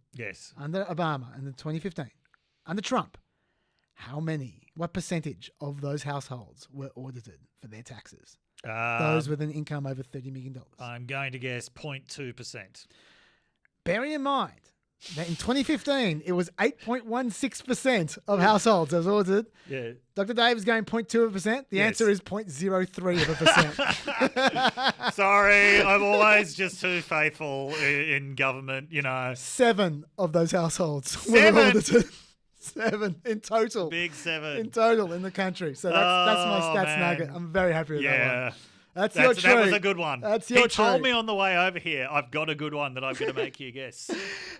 under Obama in 2015, under Trump, what percentage of those households were audited for their taxes? Those with an income over $30 million. I'm going to guess 0.2%. Bearing in mind that in 2015, it was 8.16% of households that was audited. Yeah. Dr. Dave is going 0.2%. The answer is 0.03%. Sorry, I'm always just too faithful in government, 7 of those households were audited. 7 in total. Big 7. In total in the country. So that's my stats nugget. I'm very happy with that one. That's your treat. That was a good one. That's your treat. He told me on the way over here, I've got a good one that I'm going to make you guess.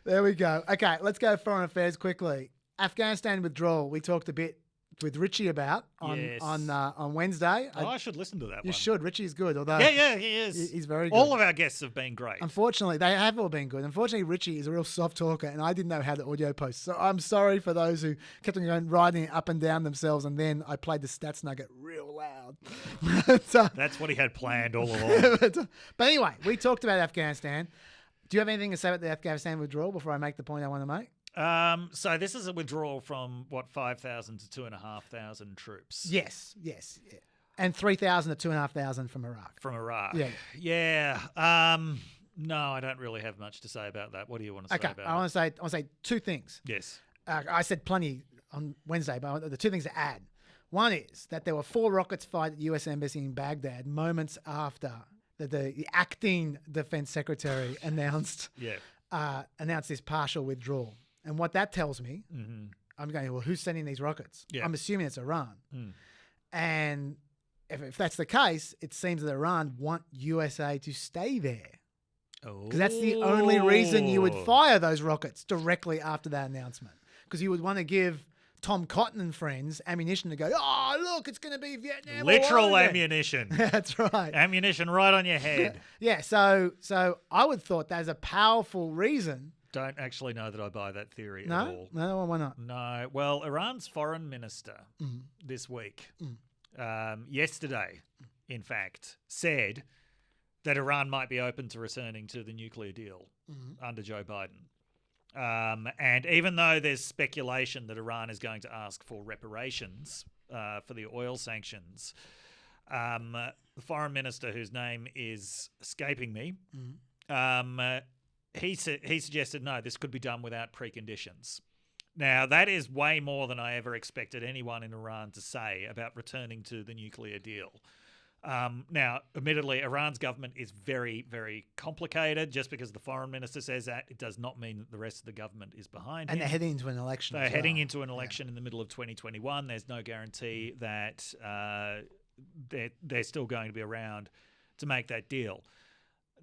There we go. Okay, let's go foreign affairs quickly. Afghanistan withdrawal. We talked a bit with Richie about on Wednesday. I should listen to that one. You should. Richie's good. Although yeah, he is. He's very good. All of our guests have been great. Unfortunately, they have all been good. Unfortunately, Richie is a real soft talker, and I didn't know how to audio post. So I'm sorry for those who kept on going riding up and down themselves, and then I played the stats nugget real loud. That's what he had planned all along. But anyway, we talked about Afghanistan. Do you have anything to say about the Afghanistan withdrawal before I make the point I want to make? So this is a withdrawal from, 5,000 to 2,500 troops? Yes. Yeah. And 3,000 to 2,500 from Iraq. From Iraq. Yeah. Yeah. No, I don't really have much to say about that. What do you want to say about it? I want to say two things. Yes. I said plenty on Wednesday, but the two things to add. One is that there were 4 rockets fired at the U.S. Embassy in Baghdad moments after the acting defense secretary announced this partial withdrawal. And what that tells me, I'm going, well, who's sending these rockets? Yeah. I'm assuming it's Iran. And if that's the case, it seems that Iran want USA to stay there. Because that's the only reason you would fire those rockets directly after that announcement. Because you would want to give Tom Cotton and friends ammunition to go, oh, look, it's going to be Vietnam. Literal ammunition. That's right. Ammunition right on your head. Yeah, so I would thought that's a powerful reason. Don't actually know that I buy that theory at all. No, why not? No. Well, Iran's foreign minister this week, yesterday, in fact, said that Iran might be open to returning to the nuclear deal under Joe Biden. And even though there's speculation that Iran is going to ask for reparations for the oil sanctions, the foreign minister, whose name is escaping me, he suggested, no, this could be done without preconditions. Now, that is way more than I ever expected anyone in Iran to say about returning to the nuclear deal. Now, admittedly, Iran's government is very, very complicated. Just because the foreign minister says that, it does not mean that the rest of the government is behind him. And they're heading into an election. They're heading into an election in the middle of 2021. There's no guarantee that they're still going to be around to make that deal.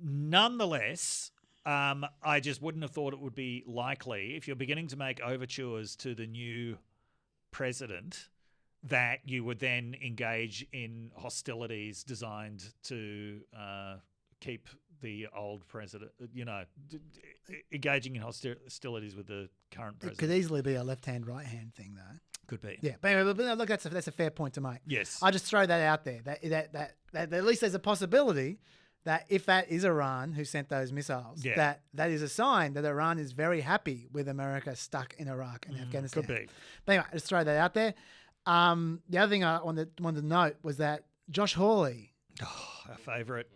Nonetheless, I just wouldn't have thought it would be likely, if you're beginning to make overtures to the new president, that you would then engage in hostilities designed to keep the old president, engaging in hostilities with the current president. It could easily be a left-hand, right-hand thing, though. Could be. Yeah, but anyway, look, that's a fair point to make. Yes. I just throw that out there, that at least there's a possibility that if that is Iran who sent those missiles, that is a sign that Iran is very happy with America stuck in Iraq and Afghanistan. Could be. But anyway, just throw that out there. The other thing I wanted to note was that Josh Hawley, our favourite,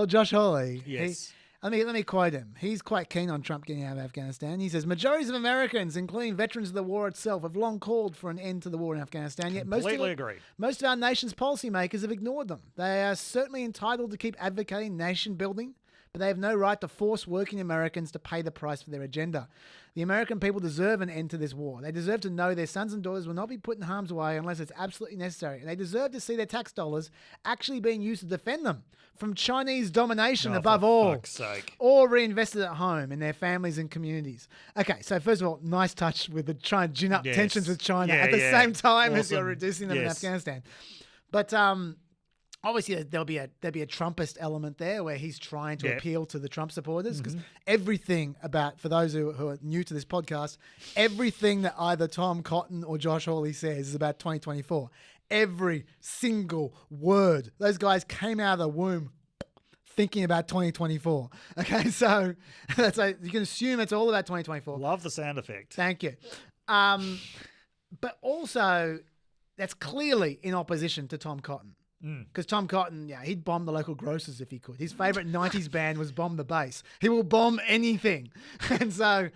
Josh Hawley, yes. Let me quote him. He's quite keen on Trump getting out of Afghanistan. He says, majorities of Americans, including veterans of the war itself, have long called for an end to the war in Afghanistan. Yet completely agree. Most of our nation's policymakers have ignored them. They are certainly entitled to keep advocating nation building, but they have no right to force working Americans to pay the price for their agenda. The American people deserve an end to this war. They deserve to know their sons and daughters will not be put in harm's way unless it's absolutely necessary. And they deserve to see their tax dollars actually being used to defend them from Chinese domination above all. Fuck's sake. Or reinvested at home in their families and communities. Okay, so first of all, nice touch with the trying to gin up tensions with China at the same time as you're reducing them in Afghanistan. But obviously, there'll be a Trumpist element there where he's trying to appeal to the Trump supporters because everything for those who are new to this podcast, everything that either Tom Cotton or Josh Hawley says is about 2024. Every single word. Those guys came out of the womb thinking about 2024. Okay, so you can assume it's all about 2024. Love the sound effect. Thank you. But also, that's clearly in opposition to Tom Cotton. Because Tom Cotton, he'd bomb the local grocers if he could. His favourite 90s band was Bomb the Bass. He will bomb anything. And so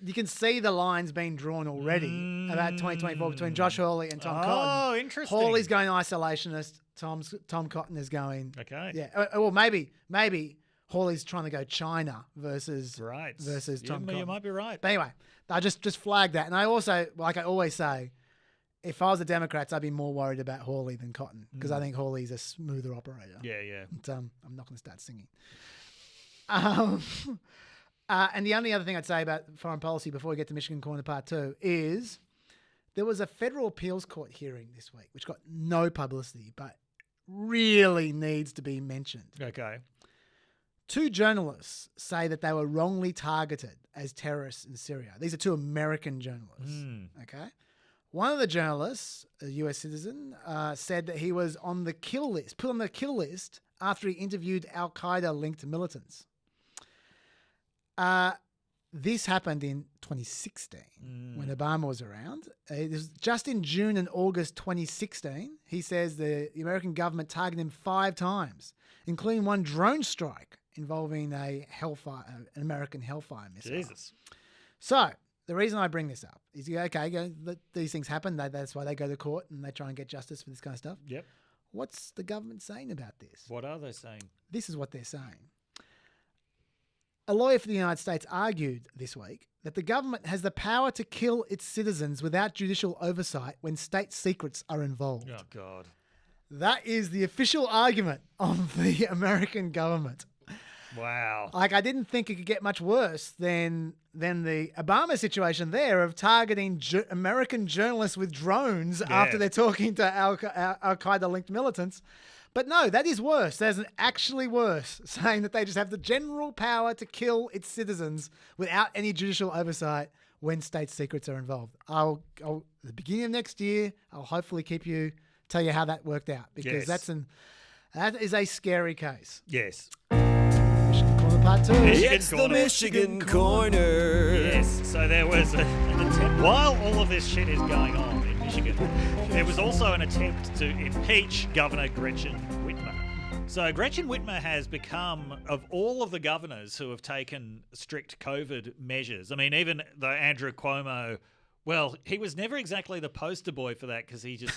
you can see the lines being drawn already about 2024 between Josh Hawley and Tom Cotton. Oh, interesting. Hawley's going isolationist. Tom Cotton is going... Okay. Yeah. Well, maybe Hawley's trying to go China versus Tom Cotton. You might be right. But anyway, I just flag that. And I also, like I always say, if I was the Democrats, I'd be more worried about Hawley than Cotton because I think Hawley's a smoother operator. Yeah. But, I'm not going to start singing. And the only other thing I'd say about foreign policy before we get to Michigan Corner Part 2 is there was a federal appeals court hearing this week which got no publicity but really needs to be mentioned. Okay. 2 journalists say that they were wrongly targeted as terrorists in Syria. These are 2 American journalists. Okay. One of the journalists, a US citizen, said that he was on the kill list, put on the kill list after he interviewed Al-Qaeda-linked militants. The this happened in 2016 when Obama was around. It was just in June and August 2016. He says the American government targeted him 5 times, including one drone strike involving an American Hellfire missile. Jesus. So the reason I bring this up is, these things happen. That's why they go to court and they try and get justice for this kind of stuff. Yep. What's the government saying about this? What are they saying? This is what they're saying. A lawyer for the United States argued this week that the government has the power to kill its citizens without judicial oversight when state secrets are involved. Oh, God. That is the official argument of the American government. Wow. Like, I didn't think it could get much worse than the Obama situation there of targeting American journalists with drones after they're talking to Al-Qaeda-linked militants. But no, that is worse. That's actually worse, saying that they just have the general power to kill its citizens without any judicial oversight when state secrets are involved. At the beginning of next year, I'll hopefully tell you how that worked out, because that is a scary case. Yes. Michigan Corner Part 2. It's the Michigan Corner. Yes. So there was an attempt, while all of this shit is going on in Michigan, there was also an attempt to impeach Governor Gretchen Whitmer. So Gretchen Whitmer has become, of all of the governors who have taken strict COVID measures, I mean, even though Andrew Cuomo, well, he was never exactly the poster boy for that because he just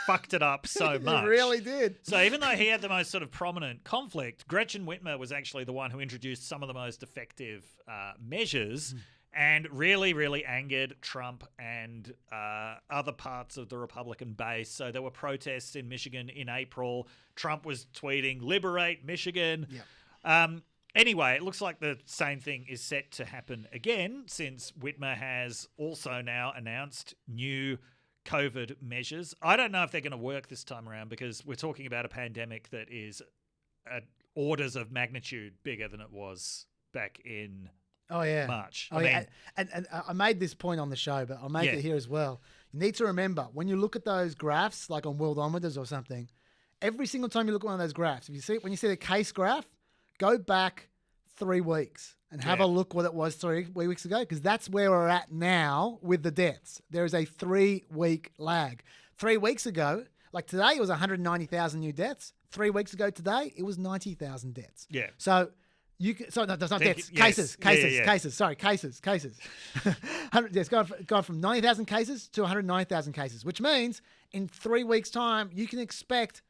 fucked it up so much. He really did. So even though he had the most sort of prominent conflict, Gretchen Whitmer was actually the one who introduced some of the most effective measures and really, really angered Trump and other parts of the Republican base. So there were protests in Michigan in April. Trump was tweeting, "Liberate Michigan." Yep. Anyway, it looks like the same thing is set to happen again, since Whitmer has also now announced new COVID measures. I don't know if they're going to work this time around, because we're talking about a pandemic that is at orders of magnitude bigger than it was back in March. And I made this point on the show, but I'll make it here as well. You need to remember, when you look at those graphs, like on Worldometers or something, every single time you look at one of those graphs, when you see the case graph, go back 3 weeks and have a look what it was 3 weeks ago, because that's where we're at now with the deaths. There is a 3-week lag. 3 weeks ago, like today, it was 190,000 new deaths. 3 weeks ago today, it was 90,000 deaths. Yeah. So that's not deaths. Cases. Sorry, cases. 100, it's gone from 90,000 cases to 190,000 cases, which means in 3 weeks' time, you can expect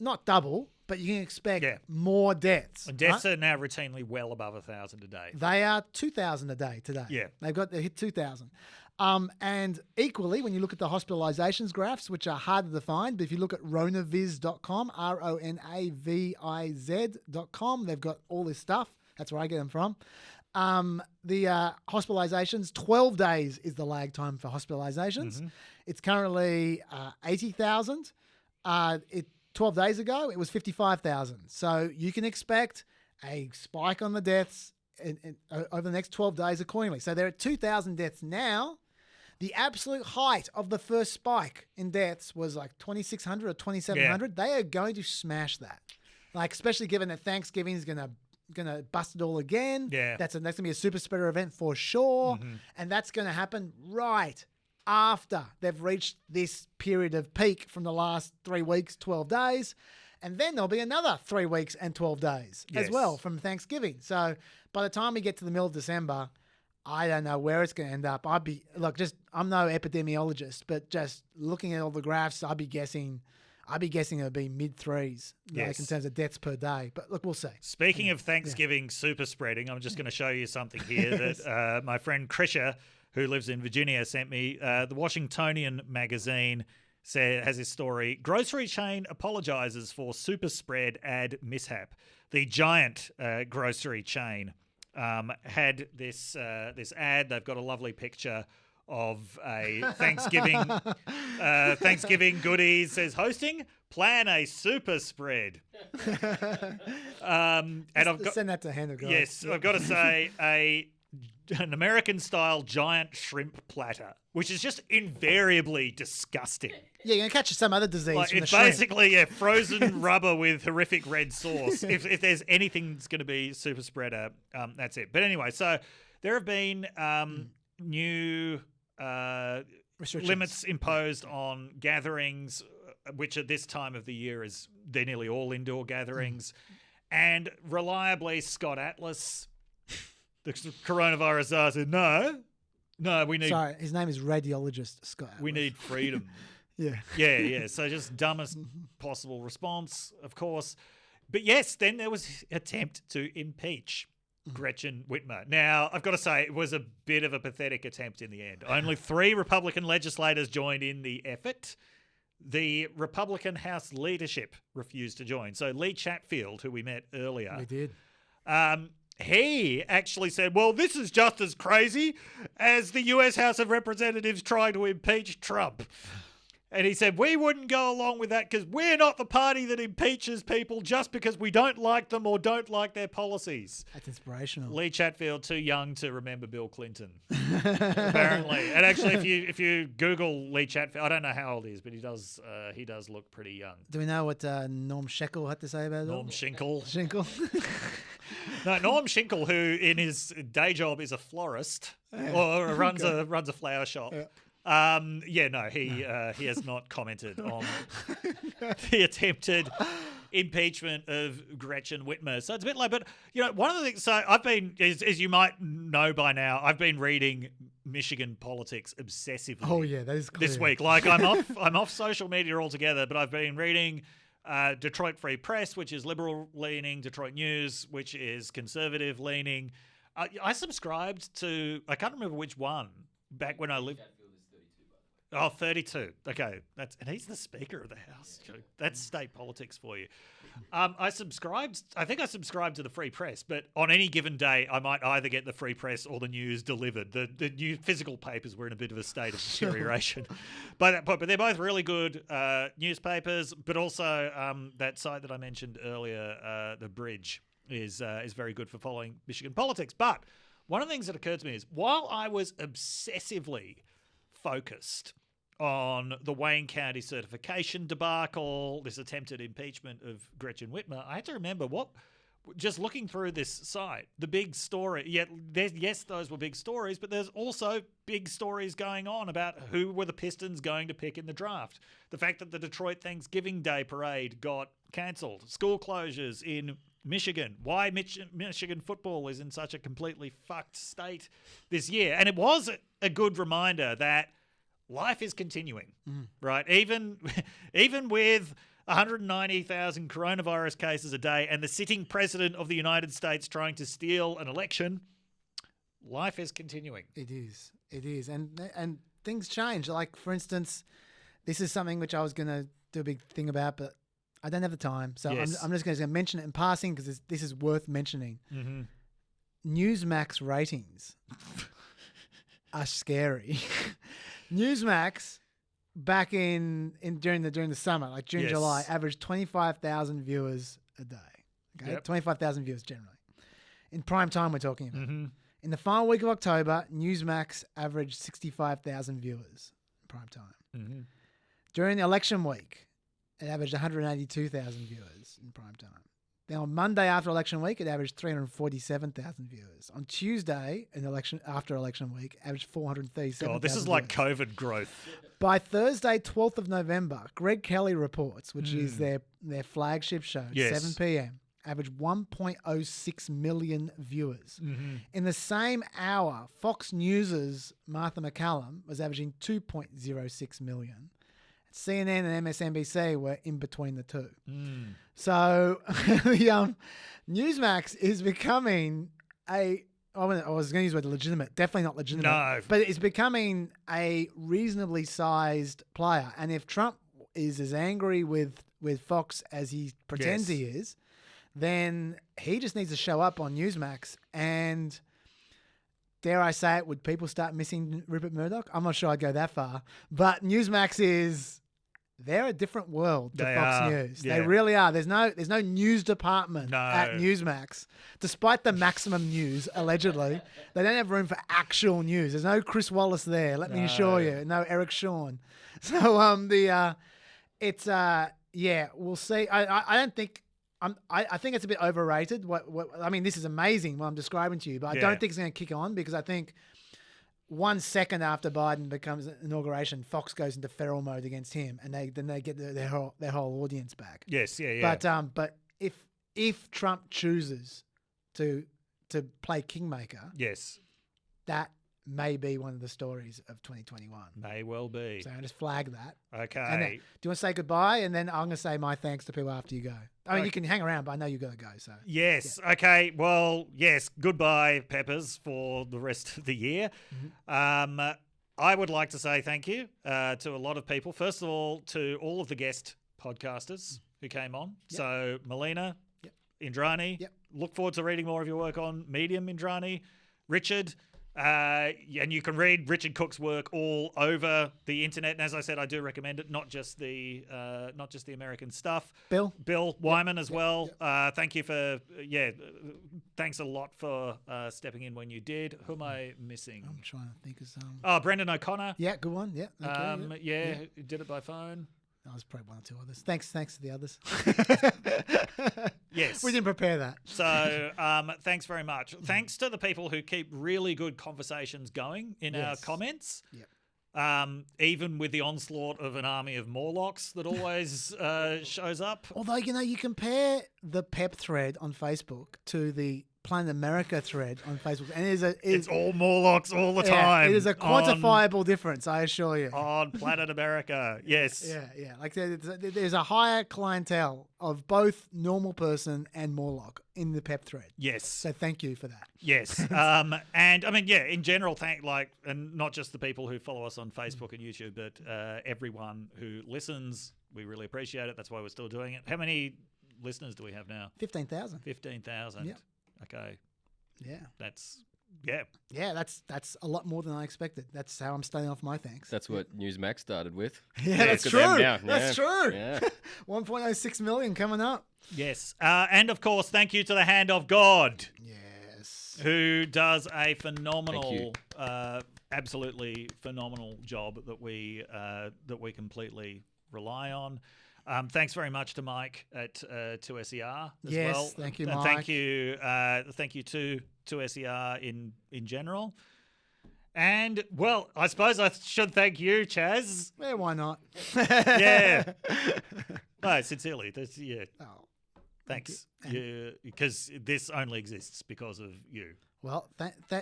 not double, but you can expect more deaths. And deaths are now routinely well above 1,000 a day. They are 2,000 a day today. Yeah. They hit 2,000. And equally, when you look at the hospitalizations graphs, which are harder to find, but if you look at ronaviz.com, RONAVIZ.com, they've got all this stuff. That's where I get them from. The hospitalizations, 12 days is the lag time for hospitalizations. Mm-hmm. It's currently 80,000. 12 days ago, it was 55,000. So you can expect a spike on the deaths over the next 12 days accordingly. So there are 2,000 deaths now. The absolute height of the first spike in deaths was like 2,600 or 2,700. They are going to smash that. Like, especially given that Thanksgiving is gonna bust it all again. Yeah. That's gonna be a super spreader event for sure. Mm-hmm. And that's gonna happen right after they've reached this period of peak from the last 3 weeks, 12 days. And then there'll be another 3 weeks and 12 days as well from Thanksgiving. So by the time we get to the middle of December, I don't know where it's going to end up. I'm no epidemiologist, but just looking at all the graphs, I'd be guessing it'll be mid-threes like in terms of deaths per day. But look, we'll see. Speaking of Thanksgiving super spreading, I'm just going to show you something here that my friend Krisha, who lives in Virginia, sent me. The Washingtonian magazine has this story. Grocery chain apologizes for super spread ad mishap. The Giant grocery chain had this ad. They've got a lovely picture of a Thanksgiving goodies. Says hosting, plan a super spread. And I've got send that to Hand of God. Yes, I've got to say an American-style giant shrimp platter, which is just invariably disgusting. Yeah, you're going to catch some other disease from the it's shrimp. basically frozen rubber with horrific red sauce. If there's anything that's going to be super spreader, that's it. But anyway, so There have been new limits imposed on gatherings, which at this time of the year they're nearly all indoor gatherings. And reliably, Scott Atlas, the coronavirus czar, said, no, we need... Sorry, his name is radiologist Scott Atlas. We need freedom. Yeah. So just dumbest possible response, of course. But yes, then there was attempt to impeach Gretchen Whitmer. Now, I've got to say, it was a bit of a pathetic attempt in the end. Only 3 Republican legislators joined in the effort. The Republican House leadership refused to join. So Lee Chatfield, who we met earlier. We did. He actually said, well, this is just as crazy as the US House of Representatives trying to impeach Trump. And he said, we wouldn't go along with that because we're not the party that impeaches people just because we don't like them or don't like their policies. That's inspirational. Lee Chatfield, too young to remember Bill Clinton, apparently. And actually, if you Google Lee Chatfield, I don't know how old he is, but he does look pretty young. Do we know what Norm Sheckle had to say about it? Norm Schinkel. Schinkel? No, Norm Schinkel, who in his day job is a florist or runs a flower shop. Yeah. He has not commented on the attempted impeachment of Gretchen Whitmer. So it's a bit like, but one of the things. So I've been, as you might know by now, I've been reading Michigan politics obsessively. Oh yeah, that is clear. This week. Like I'm off social media altogether, but I've been reading Detroit Free Press, which is liberal leaning, Detroit News, which is conservative leaning. I subscribed to, I can't remember which one back when I lived. 32. Okay. And he's the Speaker of the House. That's state politics for you. I think I subscribed to the Free Press, but on any given day, I might either get the Free Press or the News delivered. The new physical papers were in a bit of a state of deterioration by that point, but they're both really good newspapers, but also that site that I mentioned earlier, The Bridge, is very good for following Michigan politics. But one of the things that occurred to me is while I was obsessively focused on the Wayne County certification debacle, this attempted impeachment of Gretchen Whitmer, I had to remember just looking through this site, the big story, yes, those were big stories, but there's also big stories going on about who were the Pistons going to pick in the draft. The fact that the Detroit Thanksgiving Day parade got cancelled, school closures in Michigan, why Michigan football is in such a completely fucked state this year. And it was a good reminder that life is continuing, right? Even with 190,000 coronavirus cases a day and the sitting president of the United States trying to steal an election, life is continuing. It is. And things change. Like, for instance, this is something which I was going to do a big thing about, but I don't have the time. So yes. I'm just going to mention it in passing because this is worth mentioning. Mm-hmm. Newsmax ratings are scary. Newsmax back during the summer, like June, yes. July, averaged 25,000 viewers a day. Okay, Yep. 25,000 viewers generally. In prime time, we're talking about. Mm-hmm. In the final week of October, Newsmax averaged 65,000 viewers in prime time. Mm-hmm. During the election week, it averaged 182,000 viewers in prime time. Then on Monday after election week, it averaged 347,000 viewers. On Tuesday, after election week, averaged 437,000. God, this is like COVID growth. By Thursday, 12th of November, Greg Kelly Reports, which is their flagship show, Yes. 7 p.m., averaged 1.06 million viewers. Mm-hmm. In the same hour, Fox News' Martha McCallum was averaging 2.06 million. CNN and MSNBC were in between the two. So Newsmax is becoming I was going to use the word legitimate, definitely not legitimate. No. But it's becoming a reasonably sized player. And if Trump is as angry with Fox as he pretends Yes. he is, then he just needs to show up on Newsmax and, dare I say it, would people start missing Rupert Murdoch? I'm not sure I'd go that far. But Newsmax they're a different world to They Fox are, News. yeah. They really are. There's no news department at Newsmax. Despite the maximum news, allegedly, they don't have room for actual news. There's no Chris Wallace there, let me assure you. No Eric Shawn. So we'll see. I I think it's a bit overrated. I mean, this is amazing what I'm describing to you, but I don't think it's going to kick on because I think 1 second after Biden becomes inauguration, Fox goes into feral mode against him, and they get their whole audience back. Yes, yeah. But if Trump chooses to play kingmaker, yes, that may be one of the stories of 2021. May well be. So I just flag that. Okay. And then, do you want to say goodbye? And then I'm going to say my thanks to people after you go. I mean, you can hang around, but I know you got to go. So yes. Yeah. Okay. Well, yes. Goodbye, Peppers, for the rest of the year. Mm-hmm. I would like to say thank you to a lot of people. First of all, to all of the guest podcasters who came on. Yep. So Melina, Indrani. Yep. Look forward to reading more of your work on Medium, Indrani. Richard. And you can read Richard Cooke's work all over the internet. And as I said, I do recommend it, not just the American stuff. Bill Wyman as well. Thank you for thanks a lot for stepping in when you did. Who am I missing? I'm trying to think of some. Oh, Brendon O'Connor. Yeah, good one. Yeah. Okay, did it by phone. That was probably one or two others. Thanks to the others. Yes. We didn't prepare that. So thanks very much. Thanks to the people who keep really good conversations going in our comments. Yep. Even with the onslaught of an army of Morlocks that always shows up. Although, you compare the PEP thread on Facebook to the Planet America thread on Facebook, and it's all Morlocks all the time. It is a quantifiable difference, I assure you. On Planet America, yes. Yeah. Like there's a higher clientele of both normal person and Morlock in the PEP thread. Yes. So thank you for that. Yes. And I mean, in general, and not just the people who follow us on Facebook and YouTube, but everyone who listens. We really appreciate it. That's why we're still doing it. How many listeners do we have now? 15,000. 15,000. Yeah. Okay. Yeah. Yeah, that's a lot more than I expected. That's how I'm starting off my thanks. That's what Newsmax started with. Yeah, that's true. That's true. Yeah. 1.06 million coming up. Yes. And of course, thank you to the Hand of God. Yes. Who does a phenomenal, absolutely phenomenal job that we completely rely on. Thanks very much to Mike at 2SER as well. Thank you, Mike. And thank you to 2SER in general. And, well, I suppose I should thank you, Chaz. Yeah, why not? Yeah. No, sincerely. Oh, thanks. Because this only exists because of you. Well,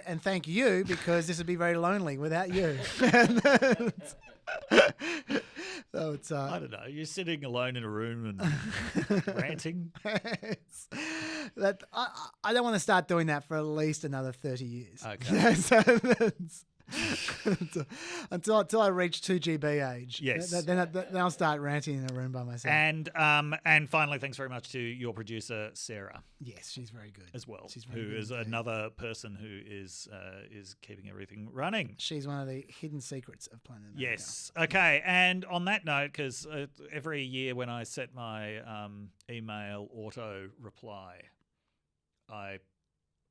and thank you, because this would be very lonely without you. So it's I don't know. You're sitting alone in a room and ranting. That I don't want to start doing that for at least another 30 years. Okay. Until I reach 2 GB age. Yes. Then I'll start ranting in a room by myself. And finally, thanks very much to your producer Sarah. Yes, she's very good as well. She's very good is indeed. Another person who is keeping everything running. She's one of the hidden secrets of Planet America. Yes. Okay. And on that note, because every year when I set my email auto reply, I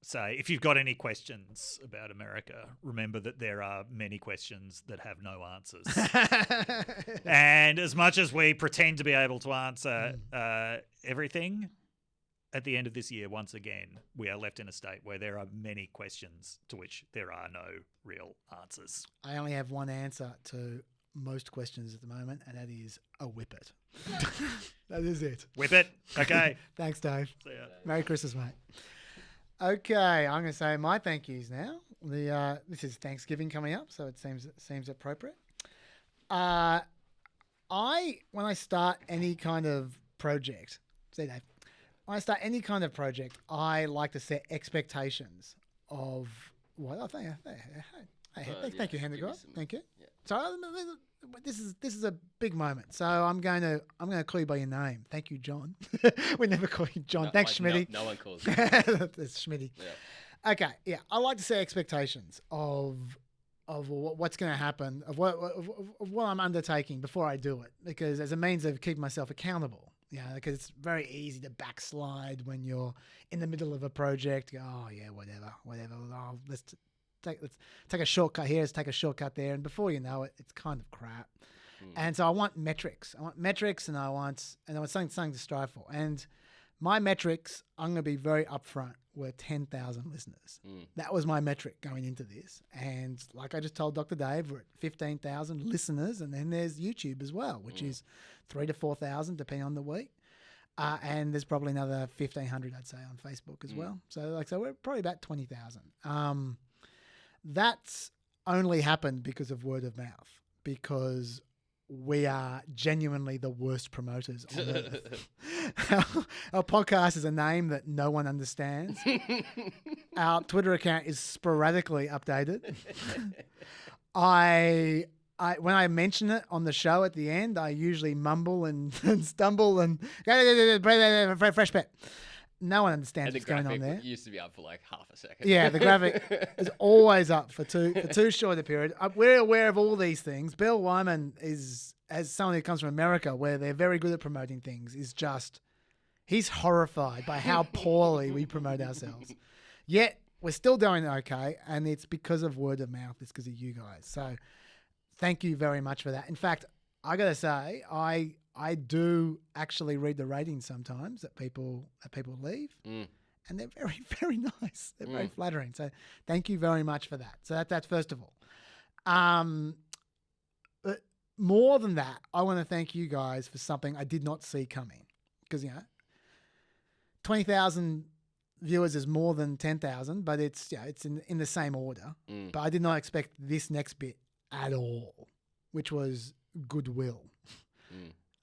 say, if you've got any questions about America, remember that there are many questions that have no answers. And as much as we pretend to be able to answer everything, at the end of this year, once again, we are left in a state where there are many questions to which there are no real answers. I only have one answer to most questions at the moment, and that is a whippet. That is it. Whip it. Okay. Thanks, Dave. See ya. Merry Christmas, mate. Okay, I'm going to say my thank yous now. This is Thanksgiving coming up, so it seems appropriate. When I start any kind of project, Dave, when I start any kind of project, I like to set expectations of what. Oh, thank you. Thank you, Hand of God. Thank you. Yeah. So this is a big moment. So I'm going to call you by your name. Thank you, John. We never call you John. Thanks, Schmitty. No one calls you. That's Schmitty. Yeah. Okay. Yeah, I like to set expectations of what's going to happen, of what I'm undertaking before I do it, because as a means of keeping myself accountable. Yeah, because it's very easy to backslide when you're in the middle of a project. Oh yeah, whatever. Oh, let's take a shortcut here. Let's take a shortcut there, and before you know it, it's kind of crap. And so I want metrics. And I want something to strive for. And my metrics, I'm going to be very upfront, were 10,000 listeners. That was my metric going into this. And like I just told Dr. Dave, we're at 15,000 listeners. And then there's YouTube as well, which is 3,000 to 4,000 depending on the week. And there's probably another 1,500, I'd say, on Facebook as well. So we're probably about 20,000. That's only happened because of word of mouth, because we are genuinely the worst promoters on earth. Our podcast is a name that no one understands. Our Twitter account is sporadically updated. I when I mention it on the show at the end, I usually mumble and stumble and fresh pet. No one understands what's going on there. It used to be up for like half a second. Yeah, the graphic is always up for too short a period. We're aware of all these things. Bill Wyman is, as someone who comes from America, where they're very good at promoting things, he's horrified by how poorly we promote ourselves. Yet we're still doing okay, and it's because of word of mouth. It's because of you guys. So thank you very much for that. In fact, I gotta say, I do actually read the ratings sometimes that people leave, and they're very, very nice. They're very flattering. So thank you very much for that. So that's first of all. But more than that, I want to thank you guys for something I did not see coming, because 20,000 viewers is more than 10,000, but it's in the same order. But I did not expect this next bit at all, which was goodwill.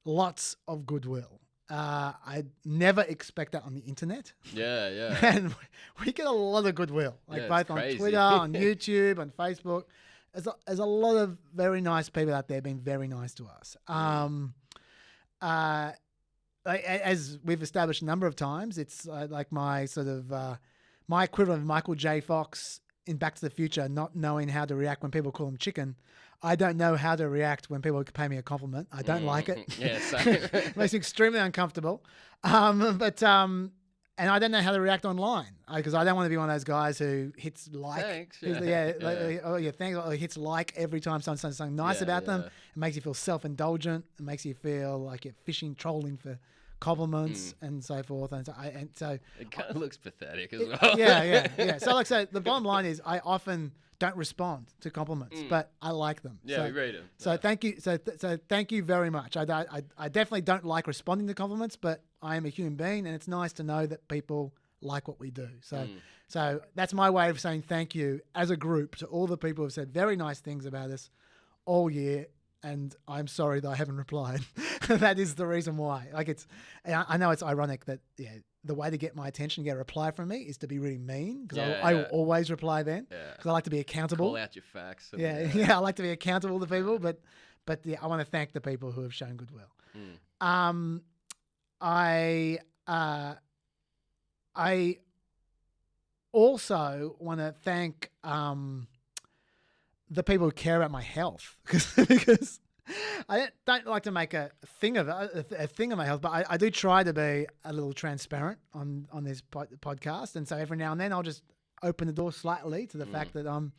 Lots of goodwill. I nenever expect that on the internet. Yeah. And we get a lot of goodwill, both on Twitter, on YouTube, on Facebook. There's a lot of very nice people out there being very nice to us. As we've established a number of times, it's like my sort of my equivalent of Michael J. Fox in Back to the Future, not knowing how to react when people call him chicken. I don't know how to react when people pay me a compliment. I don't like it. Yeah, same. It makes me extremely uncomfortable. And I don't know how to react online, because I don't want to be one of those guys who hits like. Thanks. Thanks. Or hits like every time someone says something nice about them. It makes you feel self-indulgent. It makes you feel like you're trolling for compliments and so forth. And so it kind of looks pathetic as well. Yeah. So the bottom line is I often don't respond to compliments, but I like them. Yeah, we read them. So thank you. So thank you very much. I definitely don't like responding to compliments, but I am a human being, and it's nice to know that people like what we do. So that's my way of saying thank you as a group to all the people who have said very nice things about us all year. And I'm sorry that I haven't replied. That is the reason why. I know it's ironic that the way to get my attention, get a reply from me, is to be really mean, because I will always reply then, because I like to be accountable. Call out your facts. I like to be accountable to people, but I want to thank the people who have shown goodwill. I also want to thank the people who care about my health, because I don't like to make a thing of my health, but I do try to be a little transparent on this podcast, and so every now and then I'll just open the door slightly to the fact that I'm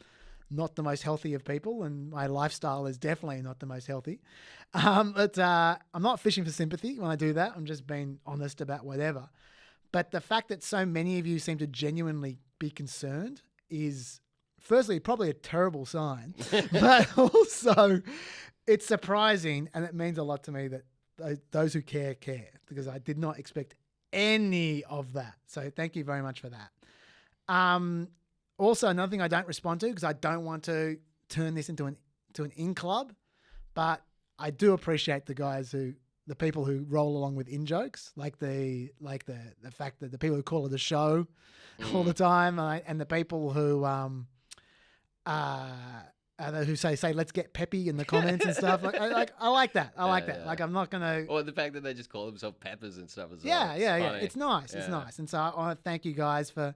not the most healthy of people, and my lifestyle is definitely not the most healthy. But I'm not fishing for sympathy when I do that. I'm just being honest about whatever. But the fact that so many of you seem to genuinely be concerned is, firstly, probably a terrible sign, but also it's surprising, and it means a lot to me that those who care, because I did not expect any of that. So thank you very much for that. Also, another thing I don't respond to, because I don't want to turn this into an in club, but I do appreciate the people who roll along with in jokes, like the fact that the people who call it a show all the time, and the people who say let's get peppy in the comments and stuff. I like that. I like that. Like, I'm not gonna. Or the fact that they just call themselves peppers and stuff as well. Yeah. It's nice. Yeah. It's nice. And so I want to thank you guys for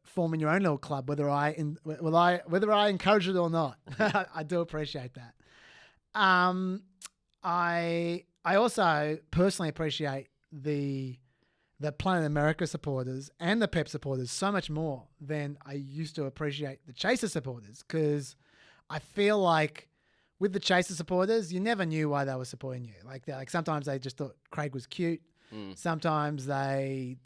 forming your own little club, whether I encourage it or not. I do appreciate that. I also personally appreciate the Planet America supporters and the PEP supporters so much more than I used to appreciate the Chaser supporters, because I feel like with the Chaser supporters, you never knew why they were supporting you. Like sometimes they just thought Craig was cute. Sometimes it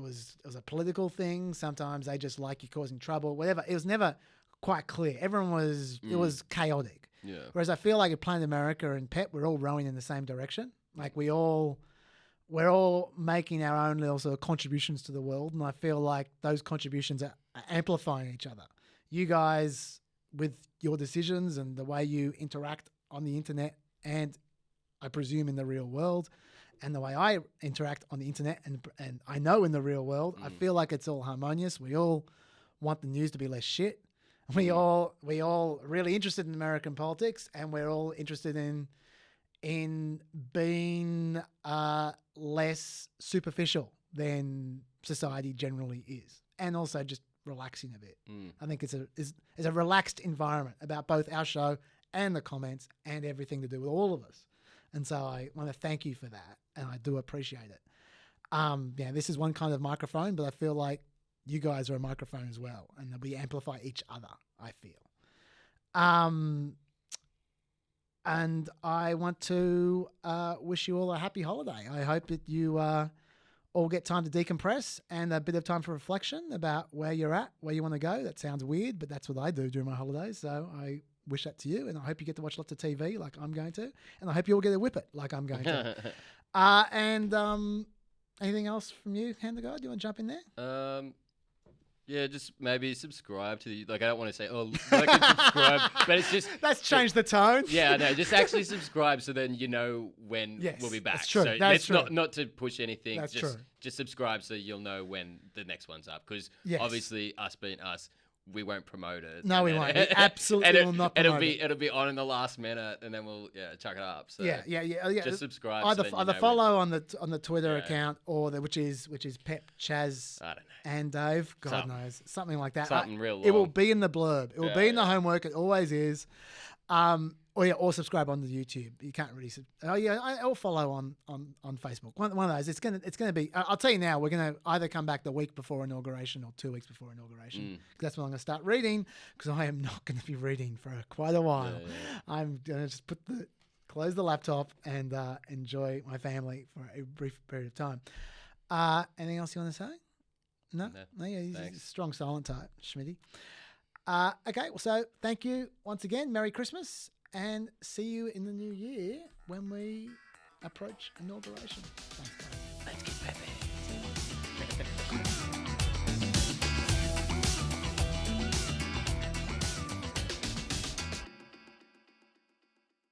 was a political thing. Sometimes they just like you causing trouble, whatever. It was never quite clear. Everyone was, it was chaotic. Yeah. Whereas I feel like at Planet America and PEP, we're all rowing in the same direction. Like we're all making our own little sort of contributions to the world. And I feel like those contributions are amplifying each other. You guys, with your decisions and the way you interact on the internet and I presume in the real world, and the way I interact on the internet and I know in the real world, I feel like it's all harmonious. We all want the news to be less shit. We all really interested in American politics, and we're all interested in being less superficial than society generally is, and also just relaxing a bit. I think it's a relaxed environment about both our show and the comments and everything to do with all of us. And so I want to thank you for that, and I do appreciate it. This is one kind of microphone, but I feel like you guys are a microphone as well, and we amplify each other, I feel. And I want to wish you all a happy holiday. I hope that you all get time to decompress and a bit of time for reflection about where you're at, where you want to go. That sounds weird, but that's what I do during my holidays. So I wish that to you, and I hope you get to watch lots of TV like I'm going to, and I hope you all get to whip it like I'm going to. Anything else from you, Hand the God? Do you want to jump in there? Yeah, just maybe subscribe to the, like, I don't want to say, oh, like and subscribe, but it's just... Let's change the tone. Yeah, no, just actually subscribe so then you know when we'll be back. That's true. So that's true. Not to push anything. That's just, true. Just subscribe so you'll know when the next one's up. Because obviously, us being us, we won't promote it. No, we won't. We absolutely will not promote it. It'll be on in the last minute, and then we'll chuck it up. So yeah. Just subscribe. Either follow on the Twitter account or which is Pep, Chaz, I don't know, and Dave. God knows, something like that. Something real long. It will be in the blurb. It will be in the homework. It always is. Or subscribe on the YouTube. You can't really. I'll follow on Facebook. One of those. It's gonna be. I'll tell you now. We're gonna either come back the week before inauguration or 2 weeks before inauguration. That's when I'm gonna start reading, because I am not gonna be reading for quite a while. I'm gonna just close the laptop and enjoy my family for a brief period of time. Anything else you want to say? No. Yeah, he's a strong silent type, Schmitty. Okay. Well, so thank you once again. Merry Christmas. And see you in the new year when we approach inauguration. Thanks, guys.